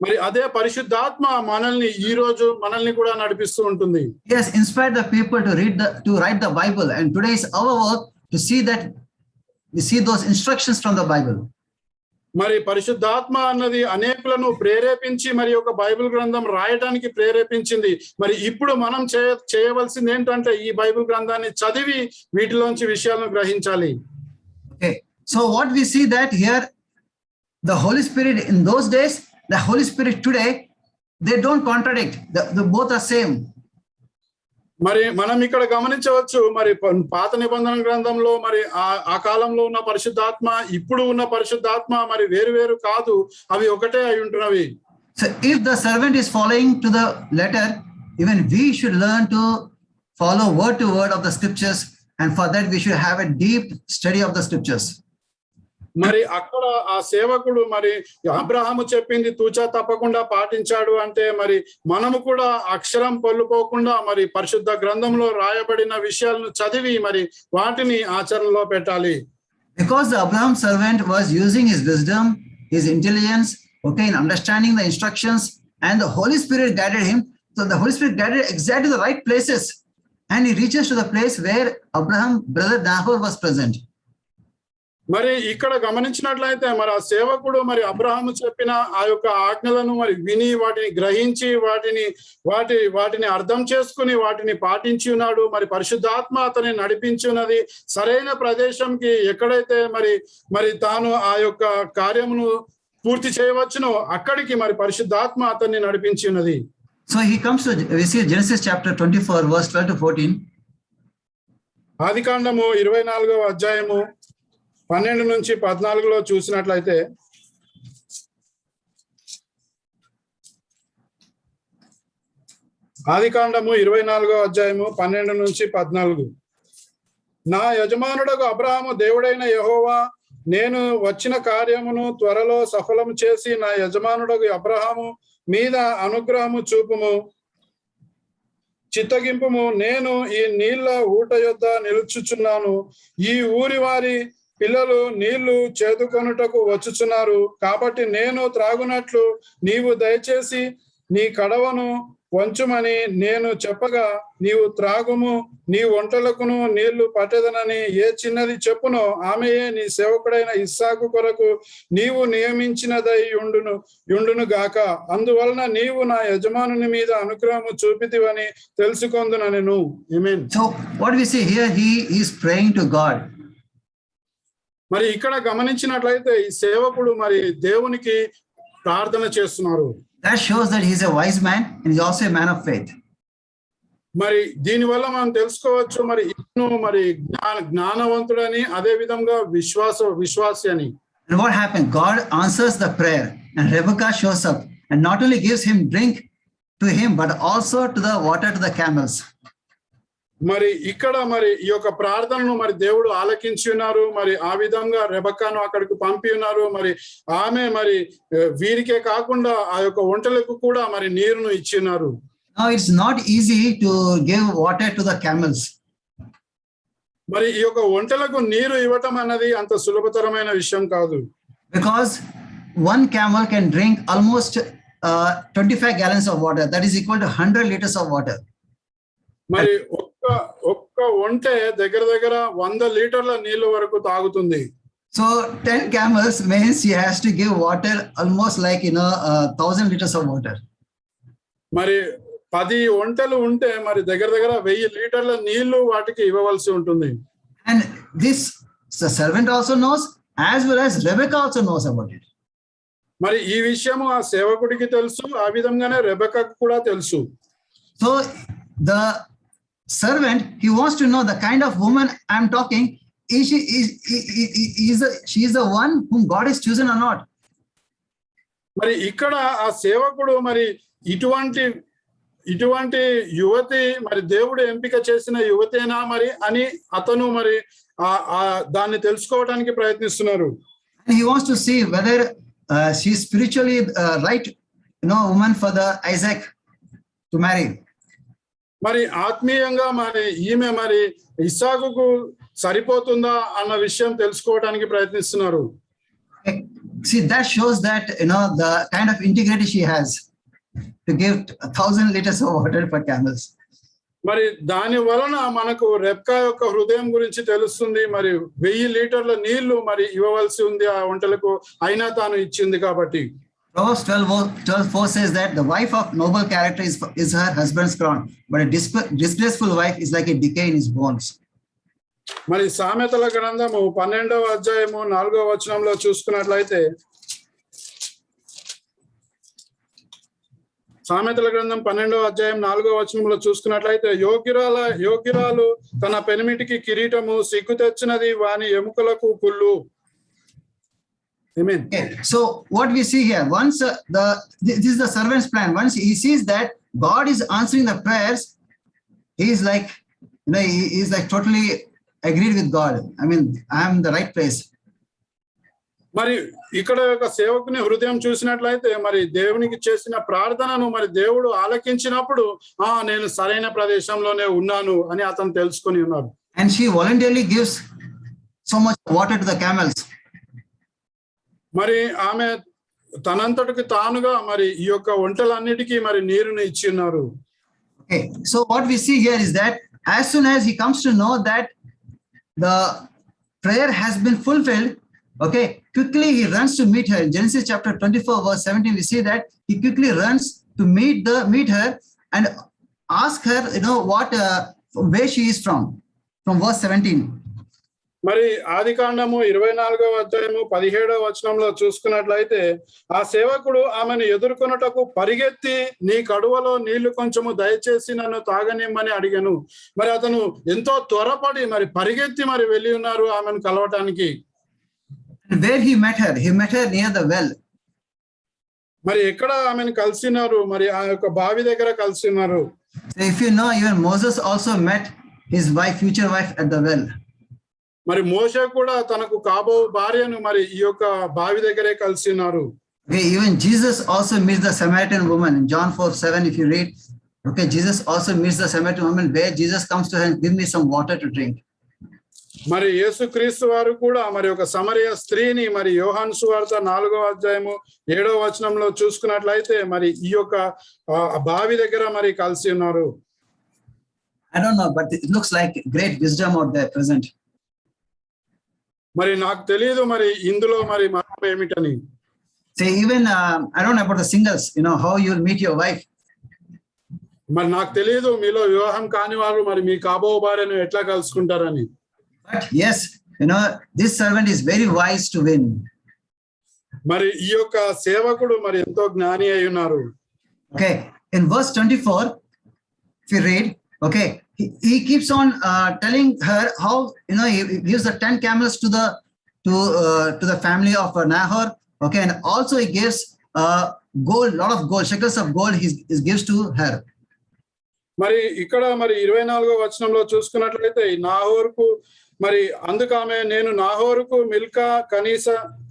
మరి అదే పరిశుద్ధాత్మ మనల్ని కూడా నడిపిస్తూ ఉంటుంది. He has inspired the people to write the Bible, and today is our work to see that we see those instructions from the Bible. మరి పరిశుద్ధాత్మ అన్నది అనేకులను ప్రేరేపించి మరి ఒక బైబిల్ గ్రంథం రాయడానికి ప్రేరేపించింది. మరి ఇప్పుడు మనం చేయవలసింది ఏంటంటే ఈ బైబిల్ గ్రంథాన్ని చదివి వీటిలోంచి విషయాలను గ్రహించాలి. Okay, so what we see that here, the Holy Spirit in those days, the Holy Spirit today, they don't contradict. The both are same. మరి మనం ఇక్కడ గమనించవచ్చు మరి పాత నిబంధన గ్రంథంలో మరి ఆ కాలంలో ఉన్న పరిశుద్ధాత్మ ఇప్పుడు ఉన్న పరిశుద్ధాత్మ మరి వేరు కాదు, అవి ఒకటే అయి ఉంటున్నవి. So if the servant is following to the letter, even we should learn to follow word to word of the scriptures, and for that we should have a deep study of the scriptures. మరి అక్కడ ఆ సేవకుడు మరి అబ్రహాము చెప్పింది తూచా తప్పకుండా పాటించాడు అంటే మరి మనము కూడా అక్షరం పొల్లుపోకుండా మరి పరిశుద్ధ గ్రంథంలో రాయబడిన విషయాలను చదివి మరి వాటిని ఆచరణలో పెట్టాలి. Because the Abraham servant was using his wisdom, his intelligence, okay, in understanding the instructions, and the Holy Spirit guided him. So the Holy Spirit guided exactly the right places, and he reaches to the place where Abraham brother Nahor was present. మరి ఇక్కడ గమనించినట్లయితే మరి ఆ సేవకుడు మరి అబ్రహాము చెప్పిన ఆ యొక్క ఆజ్ఞలను మరి విని వాటిని గ్రహించి వాటిని అర్థం చేసుకుని వాటిని పాటించి ఉన్నాడు. మరి పరిశుద్ధాత్మ అతని నడిపించి ఉన్నది సరైన ప్రదేశంకి. ఎక్కడైతే మరి తాను ఆ యొక్క కార్యమును పూర్తి చేయవచ్చునో అక్కడికి మరి పరిశుద్ధాత్మ అతన్ని నడిపించి ఉన్నది. So he comes to, we see Genesis chapter 24 verse 12 to 14. ఆదికాండము 24వ అధ్యాయము 12 నుంచి 14లో చూసినట్లయితే ఆదికాండము 24వ అధ్యాయము 12 నుంచి 14. నా యజమానుడకు అబ్రహాము దేవుడైన యెహోవా నేను వచ్చిన కార్యమును త్వరలో సఫలము చేసి నా యజమానుడకు అబ్రహాము మీద అనుగ్రహము చూపుము, చిత్తగింపుము. నేను ఈ నీళ్ల ఊట యొద్ద నిలుచుచున్నాను. ఈ ఊరి వారి పిల్లలు నీళ్లు చేదుకొనుటకు వచ్చుచున్నారు. కాబట్టి నేను త్రాగునట్లు నీవు దయచేసి నీ కడవను వంచుమని నేను చెప్పగా నీవు త్రాగుము, నీ ఒంటలకును నీళ్లు పట్టెదనని ఏ చిన్నది చెప్పునో ఆమెయే నీ సేవకుడైన ఇస్సాకు కొరకు నీవు నియమించినదై యుండును గాక. అందువలన నీవు నా యజమానుని మీద అనుగ్రహము చూపితివని తెలుసుకొందునెను. ఆమేన్. So what we see here, he is praying to God. మరి ఇక్కడ గమనించినట్లయితే ఈ సేవకుడు మరి దేవునికి ప్రార్థన చేస్తున్నారు. That shows that he is a wise man and he is also a man of faith. మరి దీనివల్ల మనం తెలుసుకోవచ్చు మరి ఇతను మరి జ్ఞానవంతుడని అదే విధంగా విశ్వాసి అని. And what happened? God answers the prayer and Rebecca shows up and not only gives him drink to him but also to the water to the camels. మరి ఇక్కడ మరి ఈ యొక్క ప్రార్థనను మరి దేవుడు ఆలకించి ఉన్నారు. మరి ఆ విధంగా రెబెక్కాను అక్కడికి పంపి ఉన్నారు. మరి ఆమె మరి వీరికే కాకుండా ఆ యొక్క ఒంటెలకు కూడా మరి నీరును ఇచ్చి ఉన్నారు. Now it's not easy to give water to the camels. మరి ఈ యొక్క ఒంటెలకు నీరు ఇవ్వటం అన్నది అంత సులభతరమైన విషయం కాదు. Because one camel can drink almost 25 gallons of water. That is equal to 100 liters of water. మరి ఒక్క ఒంటె దగ్గర 100 లీటర్ల నీళ్ల వరకు తాగుతుంది. So 10 camels means she has to give water almost like 1,000 liters of water. మరి 10 ఒంటెలు ఉంటే మరి దగ్గర దగ్గర 1000 లీటర్ల నీళ్లు వాటికి ఇవ్వవలసి ఉంటుంది. And this the servant also knows, as well as Rebecca also knows about it. మరి ఈ విషయము ఆ సేవకుడికి తెలుసు, ఆ విధంగానే రెబెక్కకు కూడా తెలుసు. So the servant, he wants to know the kind of woman I'm talking. She is the one whom God has chosen or not. మరి ఇక్కడ ఆ సేవకుడు మరి ఇటువంటి యువతి మరి దేవుడు ఎంపిక చేసిన యువతేనా మరి అని అతను మరి దాన్ని తెలుసుకోవడానికి ప్రయత్నిస్తున్నారు. And he wants to see whether she is spiritually right, woman for the Isaac to marry. మరి ఆత్మీయంగా మరి ఈమె మరి ఇస్సాకుకు సరిపోతుందా అన్న విషయం తెలుసుకోవడానికి ప్రయత్నిస్తున్నారు. See, that shows that the kind of integrity she has to give 1,000 liters of water for camels. మరి దాని వలన మనకు రెబ్కా యొక్క హృదయం గురించి తెలుస్తుంది. మరి 1000 లీటర్ల నీళ్లు మరి ఇవ్వవలసి ఉంది ఆ ఒంటెలకు, అయినా తాను ఇచ్చింది కాబట్టి. Proverbs 12:4 says that the wife of noble character is her husband's crown, but a disgraceful wife is like a decay in his bones. మరి సామెతల గ్రంథము 12వ అధ్యాయము 4వ వచనంలో చూసుకున్నట్లయితే, సామెతల గ్రంథం 12వ అధ్యాయం 4వ వచనంలో చూసుకున్నట్లయితే, యోగ్యురాలు తన పెనిమిటికి కిరీటము, సిగ్గు తెచ్చినది వాని ఎముకలకు పుల్లు. Amen. Okay, so what we see here, once this is the servant's plan. Once he sees that God is answering the prayers, he is like, he is like totally agreed with God. I mean, I am in the right place. మరి ఇక్కడ ఒక సేవకుని హృదయం చూసినట్లయితే మరి దేవునికి చేసిన ప్రార్థనను మరి దేవుడు ఆలకించినప్పుడు నేను సరైన ప్రదేశంలోనే ఉన్నాను అని అతను తెలుసుకొని ఉన్నాడు. And she voluntarily gives so much water to the camels. మరి ఆమె తనంతటికి తానుగా మరి ఈ యొక్క ఒంటెలన్నిటికీ మరి నీరుని ఇచ్చి ఉన్నారు. Okay, so what we see here is that as soon as he comes to know that the prayer has been fulfilled, okay, quickly he runs to meet her. In Genesis chapter 24 verse 17, we see that he quickly runs to meet her and ask her, what where she is from verse 17. మరి ఆదికాండము 24వ అధ్యాయము 17వ వచనంలో చూసుకున్నట్లయితే, ఆ సేవకుడు ఆమెను ఎదుర్కొనుటకు పరిగెత్తి, నీ కడువలో నీళ్లు కొంచెము దయచేసి నన్ను తాగనిమ్మని అడిగాను. మరి అతను ఎంతో త్వరపడి మరి పరిగెత్తి మరి వెళ్ళి ఉన్నారు ఆమెను కలవటానికి. Where he met her near the well. మరి ఎక్కడ ఆమెను కలిసినారు? మరి ఆ యొక్క బావి దగ్గర కలిసినారు. If you know, even Moses also met his future wife at the well. మరి మోషే కూడా తనకు కాబో భార్యను మరి ఈ యొక్క బావి దగ్గరే కలిసినారు. Okay, even Jesus also meets the Samaritan woman in John 4:7. If you read, okay, Jesus also meets the Samaritan woman where Jesus comes to her and give me some water to drink. మరి యేసుక్రీస్తు వారు కూడా మరి ఒక సమరయ స్త్రీని మరి యోహాను సువార్త 4వ అధ్యాయము 7వ వచనంలో చూసుకున్నట్లయితే మరి ఈ యొక్క బావి దగ్గర మరి కలిసి ఉన్నారు. I don't know, but it looks like great wisdom out there present. మరి నాకు తెలియదు మరి ఇందులో మరి మర్మం ఏమిటని. Say even I don't know about the singles, how you will meet your wife. మరి నాకు తెలియదు మీలో వివాహం కాని వారు మరి మీ కాబో భార్యను ఎట్లా కలుసుకుంటారని. But yes, this servant is very wise to win. మరి ఈ యొక్క సేవకుడు మరి ఎంతో జ్ఞాని అయి ఉన్నారు. Okay, in verse 24, if you read, okay, he keeps on telling her how he gives the 10 camels to the family of Nahor. Okay, and also he gives gold, lot of gold, shekels of gold he gives to her. మరి ఇక్కడ మరి 24వ వచనంలో చూసుకున్నట్లయితే నాహోరుకు మరి అందుకామె, నేను నాహోరుకు మిల్కా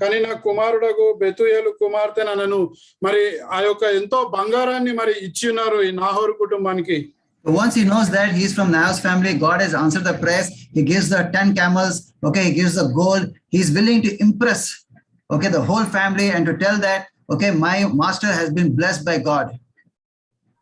కనిన కుమారుడకు బెతుయేలు కుమార్తెనను మరి ఆ యొక్క ఎంతో బంగారాన్ని మరి ఇచ్చి ఉన్నారు ఈ నాహోరు కుటుంబానికి. Once he knows that he is from Nahor's family, God has answered the prayers. He gives the 10 camels. Okay, he gives the gold. He is willing to impress, okay, the whole family and to tell that, okay, my master has been blessed by God.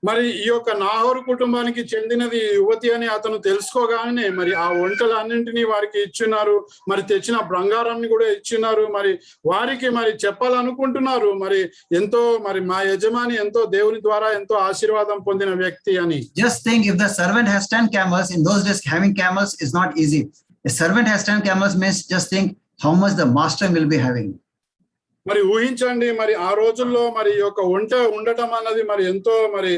మరి ఈ యొక్క నాహోరు కుటుంబానికి చెందినది యువతి అని అతను తెలుసుకోగానే మరి ఆ వంటలన్నింటినీ వారికి ఇచ్చున్నారు, మరి తెచ్చిన బంగారాన్ని కూడా ఇచ్చున్నారు. మరి వారికి మరి చెప్పాలనుకుంటున్నారు మరి ఎంతో మరి మా యజమాని ఎంతో దేవుని ద్వారా ఎంతో ఆశీర్వాదం పొందిన వ్యక్తి అని. Just think, if the servant has 10 camels, in those days having camels is not easy. A servant has 10 camels means just think how much the master will be having. మరి ఊహించండి, మరి ఆ రోజుల్లో మరి ఈ యొక్క వంట ఉండటం అన్నది మరి ఎంతో మరి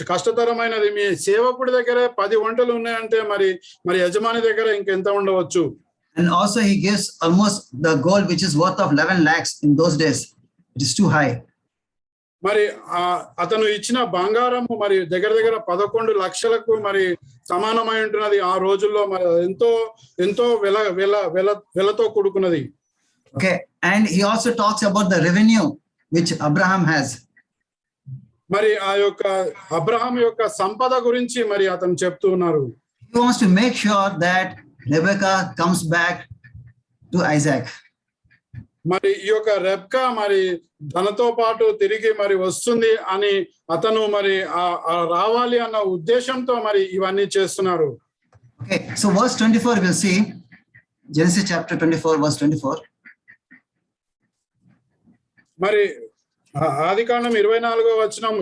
కష్టతరమైనది. మీ సేవకుడి దగ్గర 10 వంటలు ఉన్నాయంటే మరి మరి యజమాని దగ్గర ఇంకెంత ఉండవచ్చు. And also he gives almost the gold which is worth of 11 lakhs in those days. It is too high. మరి అతను ఇచ్చిన బంగారము మరి దగ్గర 11 లక్షలకు మరి సమానమై ఉంటున్నది ఆ రోజుల్లో. మరి ఎంతో ఎంతో వెలతో కూడుకున్నది. Okay, and he also talks about the revenue which Abraham has. మరి ఆ యొక్క అబ్రహాం యొక్క సంపద గురించి మరి అతను చెప్తూ ఉన్నారు. He wants to make sure that Rebecca comes back to Isaac. మరి ఈ యొక్క రెబ్కా మరి తనతో పాటు తిరిగి మరి వస్తుంది అని అతను మరి రావాలి అన్న ఉద్దేశంతో మరి ఇవన్నీ చేస్తున్నారు. Okay, so verse 24 we'll see, Genesis chapter 24 verse 24. మరి ఆదికాండం 24వ అధ్యాయం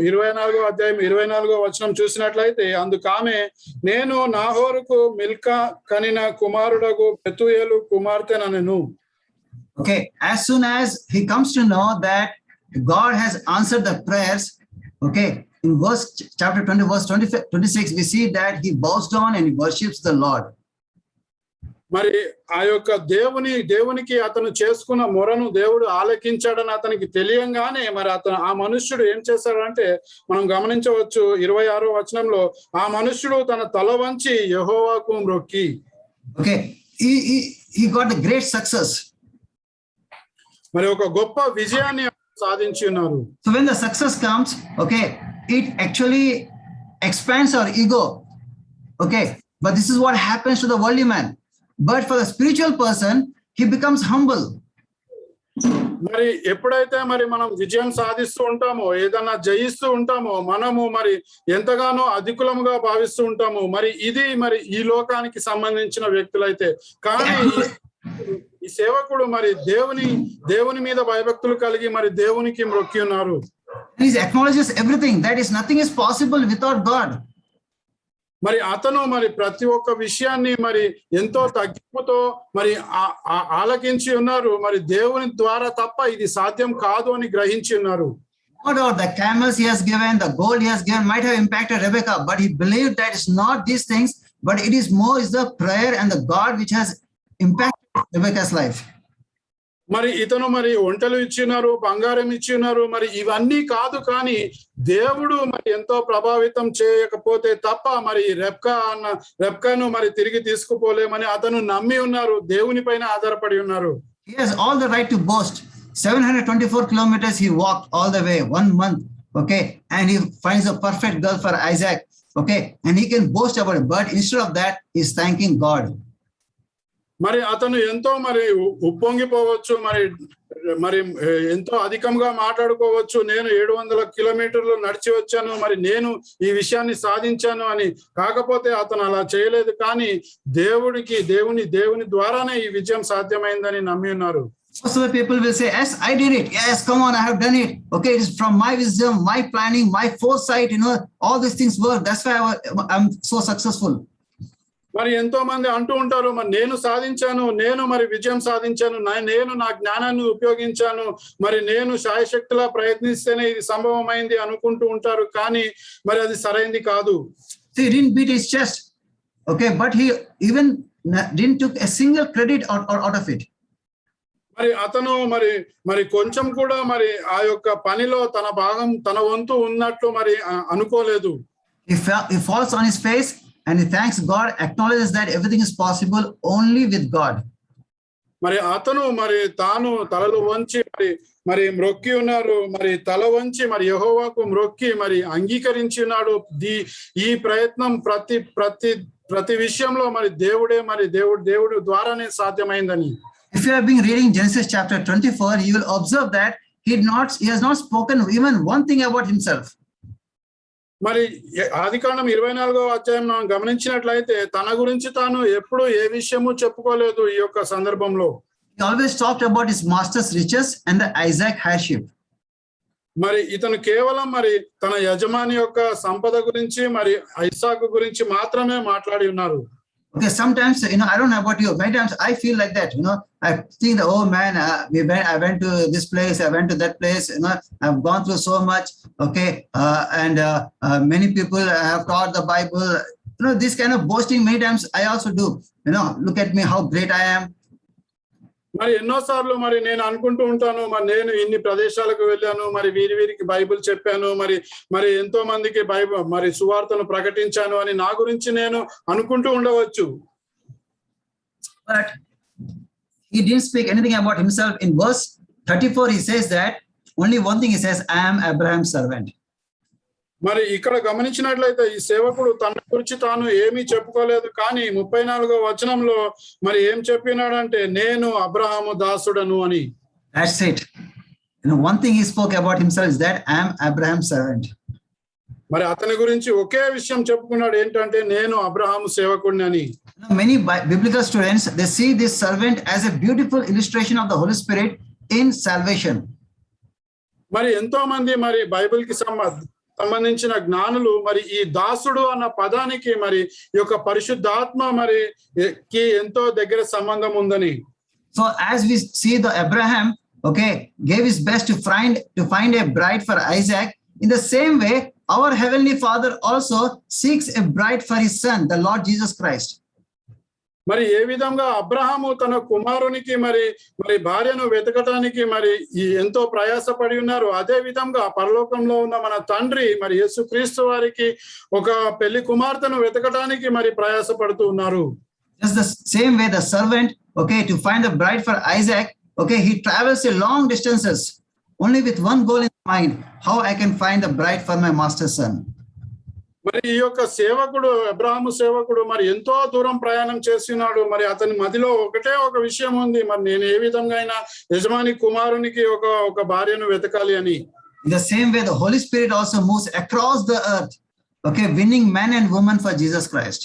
24వ వచనం చూసినట్లయితే, అందుకు ఆమె, నేను నాహోరుకు మిల్కా కనిన కుమారుడగు బెతూయేలు కుమార్తెనెను. Okay, as soon as he comes to know that God has answered the prayers, okay, in chapter 20 verse 26 we see that he bows down and he worships the Lord. మరి ఆ యొక్క దేవునికి అతను చేసుకున్న మొరను దేవుడు ఆలకించాడని అతనికి తెలియంగానే మరి ఆ మనుష్యుడు ఏం చేశాడంటే మనం గమనించవచ్చు 26వ వచనంలో, ఆ మనుష్యుడు తన తల వంచి యెహోవాకు మ్రొక్కి. Okay, he got a great success. మరి ఒక గొప్ప విజయాన్ని సాధించి ఉన్నారు. So when the success comes, okay, it actually expands our ego. Okay, but this is what happens to the worldly man. But for the spiritual person, he becomes humble. మరి ఎప్పుడైతే మరి మనం విజయం సాధిస్తూ ఉంటామో, ఏదన్నా జయిస్తూ ఉంటామో, మనము మరి ఎంతగానో అధికులముగా భావిస్తూ ఉంటాము. మరి ఇది మరి ఈ లోకానికి సంబంధించిన వ్యక్తులైతే. కానీ ఈ సేవకుడు మరి దేవుని మీద భయభక్తులు కలిగి మరి దేవునికి మ్రొక్కి ఉన్నారు. He acknowledges everything, that is nothing is possible without God. మరి అతను మరి ప్రతి ఒక్క విషయాన్ని మరి ఎంతో తగ్గింపుతో మరి ఆలకించి ఉన్నారు. మరి దేవుని ద్వారా తప్ప ఇది సాధ్యం కాదు అని గ్రహించి ఉన్నారు. The camels he has given, the gold he has given might have impacted Rebecca, but he believed that it's not these things, but it is more is the prayer and the God which has impacted Rebecca's life. మరి ఇతను మరి వంటలు ఇచ్చినారు, బంగారం ఇచ్చినారు, మరి ఇవన్నీ కాదు, కానీ దేవుడు మరి ఎంతో ప్రభావితం చేయకపోతే తప్ప మరి రెబ్కాను మరి తిరిగి తీసుకుపోలేమని అతను నమ్మి ఉన్నారు. దేవుని పైన ఆధారపడి ఉన్నారు. He has all the right to boast. 724 kilometers he walked all the way, 1 month, okay, and he finds a perfect girl for Isaac, okay, and he can boast about it, but instead of that he's thanking God. మరి అతను ఎంతో మరి ఉప్పొంగిపోవచ్చు, మరి ఎంతో అధికంగా మాట్లాడుకోవచ్చు. నేను 700 కిలోమీటర్లు నడిచి వచ్చాను, మరి నేను ఈ విషయాన్ని సాధించాను అని. కాకపోతే అతను అలా చేయలేదు, కానీ దేవుని ద్వారానే ఈ విజయం సాధ్యమైందని నమ్మి ఉన్నారు. Most of the people will say, yes, I did it. Yes, come on, I have done it. Okay, it is from my wisdom, my planning, my foresight, all these things work. That's why I'm so successful. మరి ఎంతో మంది అంటూ ఉంటారు, మరి నేను సాధించాను, నేను మరి విజయం సాధించాను, నేను నా జ్ఞానాన్ని ఉపయోగించాను, మరి నేను శాయశక్తిలా ప్రయత్నిస్తేనే ఇది సంభవమైంది అనుకుంటూ ఉంటారు. కానీ మరి అది సరైంది కాదు. He didn't beat his chest, okay, but he even didn't took a single credit out of it. మరి అతను మరి కొంచెం కూడా మరి ఆ యొక్క పనిలో తన వంతు ఉన్నట్లు మరి అనుకోలేదు. He falls on his face and he thanks God, acknowledges that everything is possible only with God. మరి అతను మరి తాను తలలు వంచి మరి మ్రొక్కి ఉన్నారు. మరి తల వంచి మరి యెహోవాకు మ్రొక్కి మరి అంగీకరించి ఉన్నాడు. ఈ ప్రయత్నం ప్రతి విషయంలో మరి దేవుడు ద్వారానే సాధ్యమైందని. If you have been reading Genesis chapter 24, you will observe that he has not spoken even one thing about himself. మరి ఆదికాండం 24వ అధ్యాయం మనం గమనించినట్లయితే తన గురించి తాను ఎప్పుడు ఏ విషయము చెప్పుకోలేదు ఈ యొక్క సందర్భంలో. He always talked about his master's riches and the Isaac heirship. మరి ఇతను కేవలం మరి తన యజమాని యొక్క సంపద గురించి మరి ఐసాకు గురించి మాత్రమే మాట్లాడి ఉన్నారు. Okay, sometimes, I don't know about you. Many times I feel like that. I think that, oh man, I went to this place, I went to that place. I've gone through so much. Okay, and many people have taught the Bible. This kind of boasting many times I also do. Look at me, how great I am. మరి ఎన్నోసార్లు మరి నేను అనుకుంటూ ఉంటాను, మరి నేను ఇన్ని ప్రదేశాలకు వెళ్ళాను, మరి వీరికి బైబిల్ చెప్పాను, మరి ఎంతో మందికి బైబిల్ మరి సువార్తను ప్రకటించాను అని నా గురించి నేను అనుకుంటూ ఉండవచ్చు. But he didn't speak anything about himself. In verse 34 he says that only one thing he says, I am Abraham's servant. మరి ఇక్కడ గమనించినట్లయితే ఈ సేవకుడు తన గురించి తాను ఏమీ చెప్పుకోలేదు, కానీ 34వ వచనంలో మరి ఏం చెప్పినాడంటే నేను అబ్రహాము దాసుడను అని. That's it. One thing he spoke about himself is that I am Abraham's servant. మరి అతని గురించి ఒకే విషయం చెప్పుకున్నాడు, ఏంటంటే నేను అబ్రహాము సేవకుడిని అని. Many biblical students, they see this servant as a beautiful illustration of the Holy Spirit in salvation. మరి ఎంతో మంది మరి బైబిల్ కి సంబంధించిన జ్ఞానులు మరి ఈ దాసుడు అన్న పదానికి మరి ఈ యొక్క పరిశుద్ధాత్మ మరి కి ఎంతో దగ్గర సంబంధం ఉందని. So as we see the Abraham, okay, gave his best to find a bride for Isaac, in the same way our heavenly Father also seeks a bride for his son, the Lord Jesus Christ. మరి ఏ విధంగా అబ్రహాము తన కుమారునికి మరి భార్యను వెతకటానికి మరి ఎంతో ప్రయాసపడి ఉన్నారు, అదే విధంగా పరలోకంలో ఉన్న మన తండ్రి మరి యేసుక్రీస్తు వారికి ఒక పెళ్లి కుమార్తెను వెతకటానికి మరి ప్రయాసపడుతూ ఉన్నారు. Just the same way the servant, okay, to find a bride for Isaac, okay, he travels a long distances only with one goal in mind, how I can find a bride for my master's son. మరి ఈ యొక్క సేవకుడు అబ్రహాము సేవకుడు మరి ఎంతో దూరం ప్రయాణం చేస్తున్నాడు. మరి అతని మదిలో ఒకటే ఒక విషయం ఉంది, మరి నేను ఏ విధంగా అయినా యజమాని కుమారునికి ఒక భార్యను వెతకాలి అని. In the same way the Holy Spirit also moves across the earth, okay, winning men and women for Jesus Christ.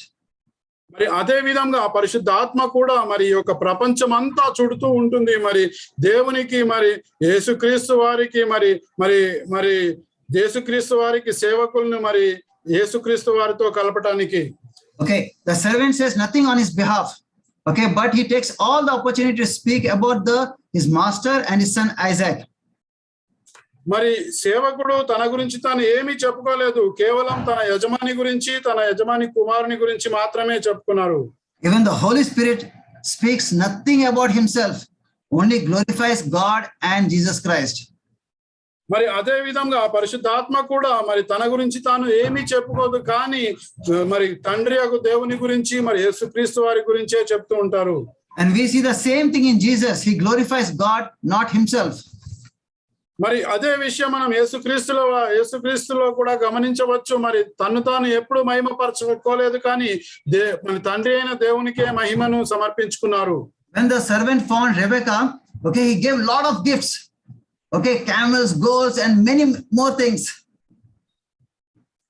మరి అదే విధంగా పరిశుద్ధాత్మ కూడా మరి ఈ యొక్క ప్రపంచం అంతా చుడుతూ ఉంటుంది మరి దేవునికి మరి యేసుక్రీస్తు వారికి మరి యేసుక్రీస్తు వారికి సేవకులను మరి యేసుక్రీస్తు వారితో కలపటానికి. Okay, the servant says nothing on his behalf, okay, but he takes all the opportunity to speak about his master and his son Isaac. మరి సేవకుడు తన గురించి తాను ఏమీ చెప్పుకోలేదు, కేవలం తన యజమాని గురించి తన యజమాని కుమారుని గురించి మాత్రమే చెప్పుకున్నారు. Even the Holy Spirit speaks nothing about himself, only glorifies God and Jesus Christ. మరి అదే విధంగా పరిశుద్ధాత్మ కూడా మరి తన గురించి తాను ఏమీ చెప్పుకోదు, కానీ మరి తండ్రి యొక్క దేవుని గురించి మరి యేసుక్రీస్తు వారి గురించే చెప్తూ ఉంటారు. And we see the same thing in Jesus. He glorifies God, not himself. మరి అదే విషయం మనం యేసుక్రీస్తులో కూడా గమనించవచ్చు. మరి తను తాను ఎప్పుడు మహిమపరచుకోలేదు, కానీ మన తండ్రి అయిన దేవునికే మహిమను సమర్పించుకున్నారు. When the servant found Rebecca, okay, he gave a lot of gifts. Okay, camels, goats, and many more things.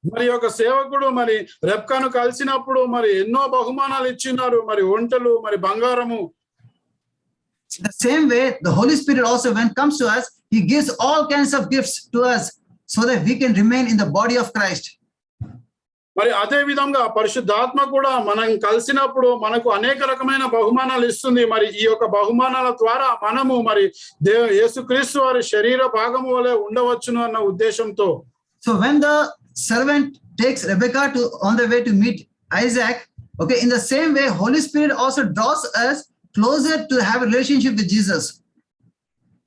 మరి ఒక సేవకుడు మరి రెబ్కాను కలిసినప్పుడు మరి ఎన్నో బహుమానాలు ఇచ్చినారు, మరి ఒంటెలు మరి బంగారము. The same way the Holy Spirit also, when it comes to us, he gives all kinds of gifts to us so that we can remain in the body of Christ. మరి అదే విధంగా పరిశుద్ధాత్మ కూడా మనం కలిసినప్పుడు మనకు అనేక రకమైన బహుమానాలు ఇస్తుంది. మరి ఈ యొక్క బహుమానాల ద్వారా మనము మరి యేసుక్రీస్తు వారి శరీర భాగము వలె ఉండవచ్చును అన్న ఉద్దేశంతో. So when the servant takes Rebecca on the way to meet Isaac, okay, in the same way Holy Spirit also draws us closer to have a relationship with Jesus.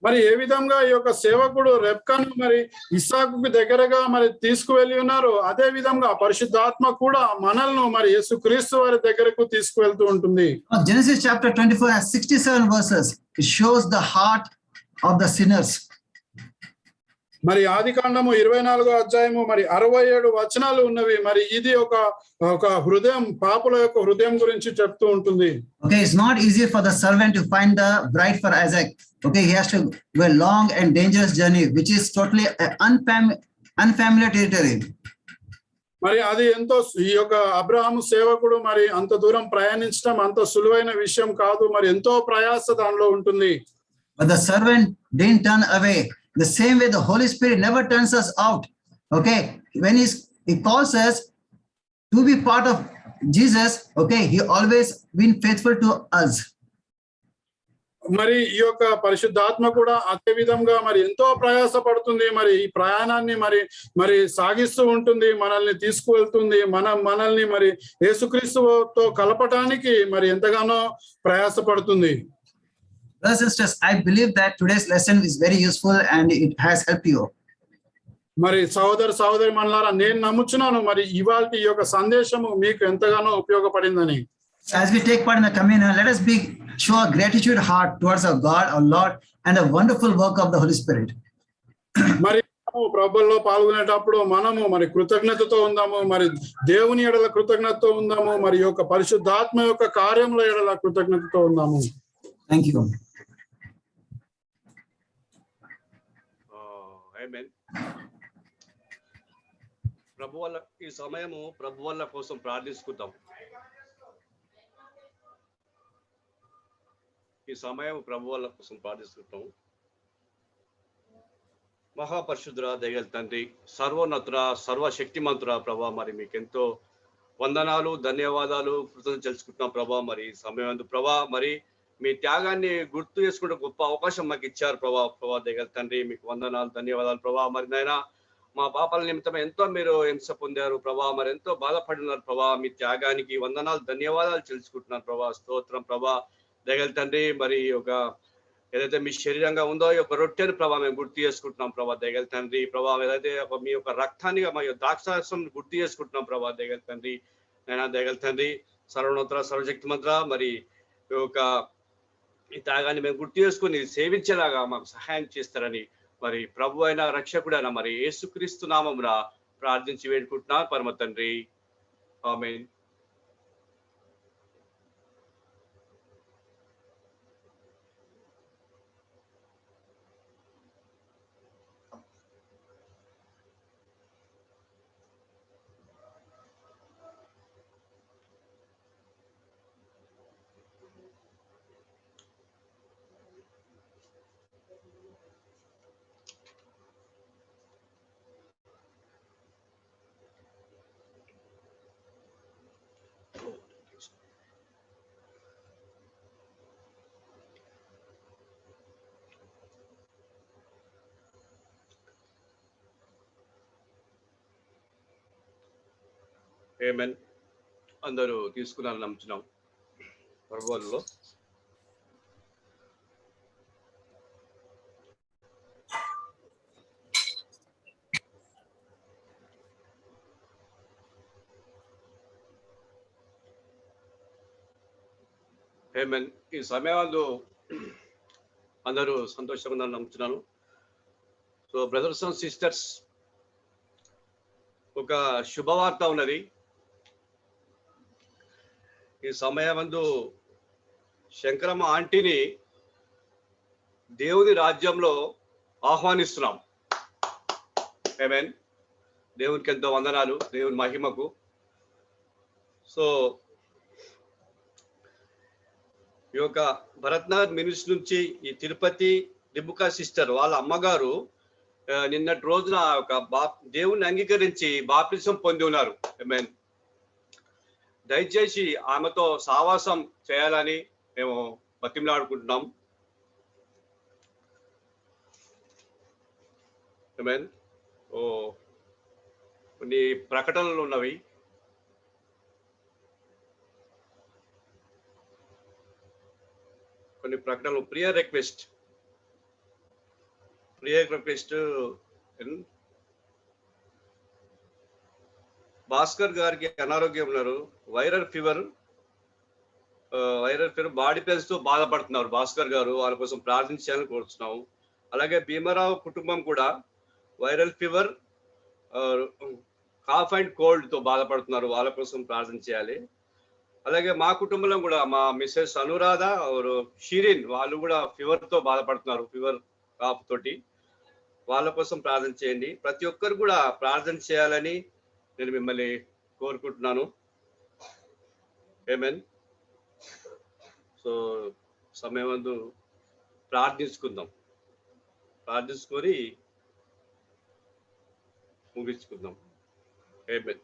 మరి ఏ విధంగా ఈ యొక్క సేవకుడు రెబ్కాను మరి ఇస్సాకుకు దగ్గరగా మరి తీసుకువెళ్ళి ఉన్నారు, అదే విధంగా పరిశుద్ధాత్మ కూడా మనల్ని మరి యేసుక్రీస్తు వారి దగ్గరకు తీసుకువెళ్తూ ఉంటుంది. Genesis chapter 24 has 67 verses. It shows the heart of the sinners. మరి ఆదికాండము 24వ అధ్యాయము మరి 67 వచనాలు ఉన్నవి. మరి ఇది ఒక హృదయం, పాపుల యొక్క హృదయం గురించి చెప్తూ ఉంటుంది. Okay, it's not easy for the servant to find the bride for Isaac. Okay, he has to go a long and dangerous journey, which is totally unfamiliar territory. మరి అది ఎంతో ఈ యొక్క అబ్రహాము సేవకుడు మరి అంత దూరం ప్రయాణించడం అంత సులువైన విషయం కాదు. మరి ఎంతో ప్రయాస దానిలో ఉంటుంది. But the servant didn't turn away. The same way the Holy Spirit never turns us out. Okay, when he calls us to be part of Jesus, okay, he always been faithful to us. మరి ఈ యొక్క పరిశుద్ధాత్మ కూడా అదే విధంగా మరి ఎంతో ప్రయాస పడుతుంది. మరి ఈ ప్రయాణాన్ని మరి సాగిస్తూ ఉంటుంది, మనల్ని తీసుకువెళ్తుంది, మనల్ని మరి యేసుక్రీస్తుతో కలపటానికి మరి ఎంతగానో ప్రయాస పడుతుంది. Brothers and sisters, I believe that today's lesson is very useful and it has helped you. మరి సహోదరి మనలారా, నేను నమ్ముచున్నాను మరి ఇవాల్టి ఈ యొక్క సందేశము మీకు ఎంతగానో ఉపయోగపడిందని. As we take part in the communion, let us show a gratitude heart towards our God, our Lord, and the wonderful work of the Holy Spirit. మరి ప్రభువులో పాల్గొనేటప్పుడు మనము మరి కృతజ్ఞతతో ఉందాము, మరి దేవుని ఎడల కృతజ్ఞతతో ఉందాము, మరి యొక్క పరిశుద్ధాత్మ యొక్క కార్యంలో ఎడల కృతజ్ఞతతో ఉందాము. Thank you. ఆమేన్. ప్రభు వల్ల ఈ సమయము ప్రభు వల్ల కోసం ప్రార్థించుకుందాం. ఈ సమయం ప్రభు వల్ల కోసం ప్రార్థిస్తుంటాం. మహాపరిశుద్ధుడా, దయగల తండ్రి, సర్వోన్నతుడ, సర్వశక్తిమంతుడా ప్రభా, మరి మీకెంతో వందనాలు, ధన్యవాదాలు, కృతజ్ఞతలు తెలుసుకుంటున్నాం ప్రభా. మరి ఈ సమయం ప్రభా, మరి మీ త్యాగాన్ని గుర్తు చేసుకుంటే గొప్ప అవకాశం మాకు ఇచ్చారు ప్రభా. దయగల తండ్రి, మీకు వందనాలు, ధన్యవాదాలు ప్రభా. మరి నాయన, మా పాపాల నిమిత్తం ఎంతో మీరు హింస పొందారు ప్రభా, మరి ఎంతో బాధపడినారు ప్రభా. మీ త్యాగానికి వందనాలు, ధన్యవాదాలు తెలుసుకుంటున్నారు ప్రభా. స్తోత్రం ప్రభా. దయగల తండ్రి, మరి ఒక ఏదైతే మీ శరీరంగా ఉందో ఈ యొక్క రొట్టెను ప్రభా మేము గుర్తు చేసుకుంటున్నాం ప్రభా. దయగల తండ్రి ప్రభా, ఏదైతే మీ యొక్క రక్తాన్ని మా ద్రాక్షారసం గుర్తు చేసుకుంటున్నాం ప్రభా. దయగల తండ్రి, నైనా దయగల తండ్రి, సర్వోన్నత సర్వశక్తి మంత్ర, మరి ఈ యొక్క ఈ త్యాగాన్ని మేము గుర్తు చేసుకుని సేవించేలాగా మాకు సహాయం చేస్తారని మరి ప్రభు అయిన రక్షకుడైన మరి యేసుక్రీస్తు నామమున ప్రార్థించి వేడుకుంటున్నా పరమ తండ్రి. ఆమేన్. ఆమేన్. అందరూ తీసుకున్నారని నమ్ముతున్నాం ప్రభువులో. ఆమేన్. ఈ సమయంలో అందరూ సంతోషంగా ఉందని నమ్ముతున్నాను. సో బ్రదర్స్ అండ్ సిస్టర్స్, ఒక శుభవార్త ఉన్నది. ఈ సమయమందు శంకరమ్మ ఆంటీని దేవుని రాజ్యంలో ఆహ్వానిస్తున్నాం. ఆమేన్. దేవునికి ఎంతో వందనాలు, దేవుని మహిమకు. సో ఈ యొక్క భరత్నగర్ మినిస్ట్రీ నుంచి ఈ తిరుపతి రిబుకా సిస్టర్ వాళ్ళ అమ్మగారు నిన్నటి రోజున ఒక దేవుని అంగీకరించి బాప్తిసం పొంది ఉన్నారు. ఆమేన్. దయచేసి ఆమెతో సావాసం చేయాలని మేము బతిమలాడుకుంటున్నాం. ఆమేన్. కొన్ని ప్రకటనలు ఉన్నవి. కొన్ని ప్రకటనలు ప్రియర్ రిక్వెస్ట్ భాస్కర్ గారికి అనారోగ్యం ఉన్నారు. వైరల్ ఫీవర్ బాడీ పెయిన్స్ తో బాధపడుతున్నారు భాస్కర్ గారు. వాళ్ళ కోసం ప్రార్థించాలని కోరుతున్నాము. అలాగే భీమరావు కుటుంబం కూడా viral fever, cough and cold తో బాధపడుతున్నారు. వాళ్ళ కోసం ప్రార్థన చేయాలి. అలాగే మా కుటుంబంలో కూడా మా మిస్సెస్ అనురాధ షిరిన్ వాళ్ళు కూడా ఫీవర్ తో బాధపడుతున్నారు, ఫీవర్ కాఫ్ తోటి. వాళ్ళ కోసం ప్రార్థన చేయండి. ప్రతి ఒక్కరు కూడా ప్రార్థన చేయాలని నేను మిమ్మల్ని కోరుకుంటున్నాను. ఆమేన్. సో సమయం ముందు ప్రార్థించుకుందాం, ప్రార్థించుకొని ముగించుకుందాం. ఆమేన్.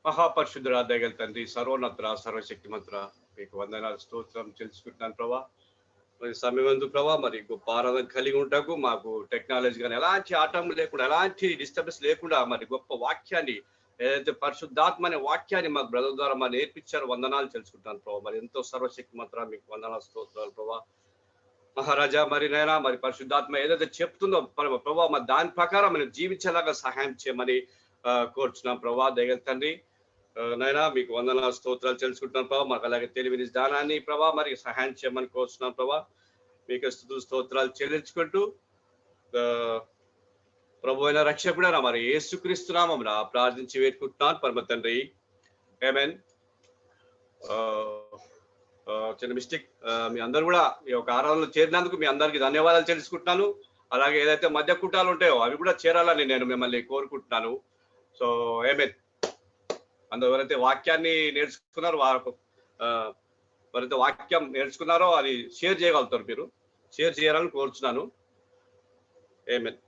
మహాపరిశుద్ధుడా, దయగల తండ్రి, సర్వోన్నతుడ, సర్వశక్తిమంతుడ, మీకు వందనాలు, స్తోత్రం తెలుసుకుంటున్నాను ప్రభా. మరి సమయమందు ప్రభా, మరి గొప్ప ఆరాధన కలిగి ఉంటాకు మాకు టెక్నాలజీ కానీ ఎలాంటి ఆటం లేకుండా, ఎలాంటి డిస్టర్బెన్స్ లేకుండా మరి గొప్ప వాక్యాన్ని, ఏదైతే పరిశుద్ధాత్మ అనే వాక్యాన్ని మాకు బ్రదర్ ద్వారా మరి నేర్పించారు, వందనాలు తెలుసుకుంటాను ప్రభా. మరి ఎంతో సర్వశక్తిమంతుడ, మీకు వందనాలు, స్తోత్రాలు ప్రభా. మహారాజా, మరి నైనా మరి పరిశుద్ధాత్మ ఏదైతే చెప్తుందో ప్రభా, మరి దాని ప్రకారం మనం జీవించేలాగా సహాయం చేయమని కోరుచున్నాం ప్రభా. దయగల తండ్రి నైనా మీకు వందన స్తోత్రాలు తెలుసుకుంటున్నాం ప్రభా. మాకు అలాగే తెలివిని దానాన్ని ప్రభా మరి సహాయం చేయమని కోరుచున్నాం ప్రభా. మీకు స్తుతులు స్తోత్రాలు చెల్లించుకుంటూ ప్రభు అయిన రక్షకుడైన మరి యేసుక్రీస్తు నామమున ప్రార్థించి వేడుకుంటున్నాను పరమ తండ్రి. ఆమేన్. చిన్న మిస్టేక్, మీ అందరు కూడా ఈ యొక్క ఆరాధనలో చేరినందుకు మీ అందరికీ ధన్యవాదాలు తెలుసుకుంటున్నాను. అలాగే ఏదైతే మధ్య కూటాలు ఉంటాయో అవి కూడా చేరాలని నేను మిమ్మల్ని కోరుకుంటున్నాను. సో ఆమేన్. అందులో ఎవరైతే వాక్యాన్ని నేర్చుకున్నారో ఎవరైతే వాక్యం నేర్చుకున్నారో అది షేర్ చేయగలుగుతారు, మీరు షేర్ చేయాలని కోరుచున్నాను. ఆమేన్.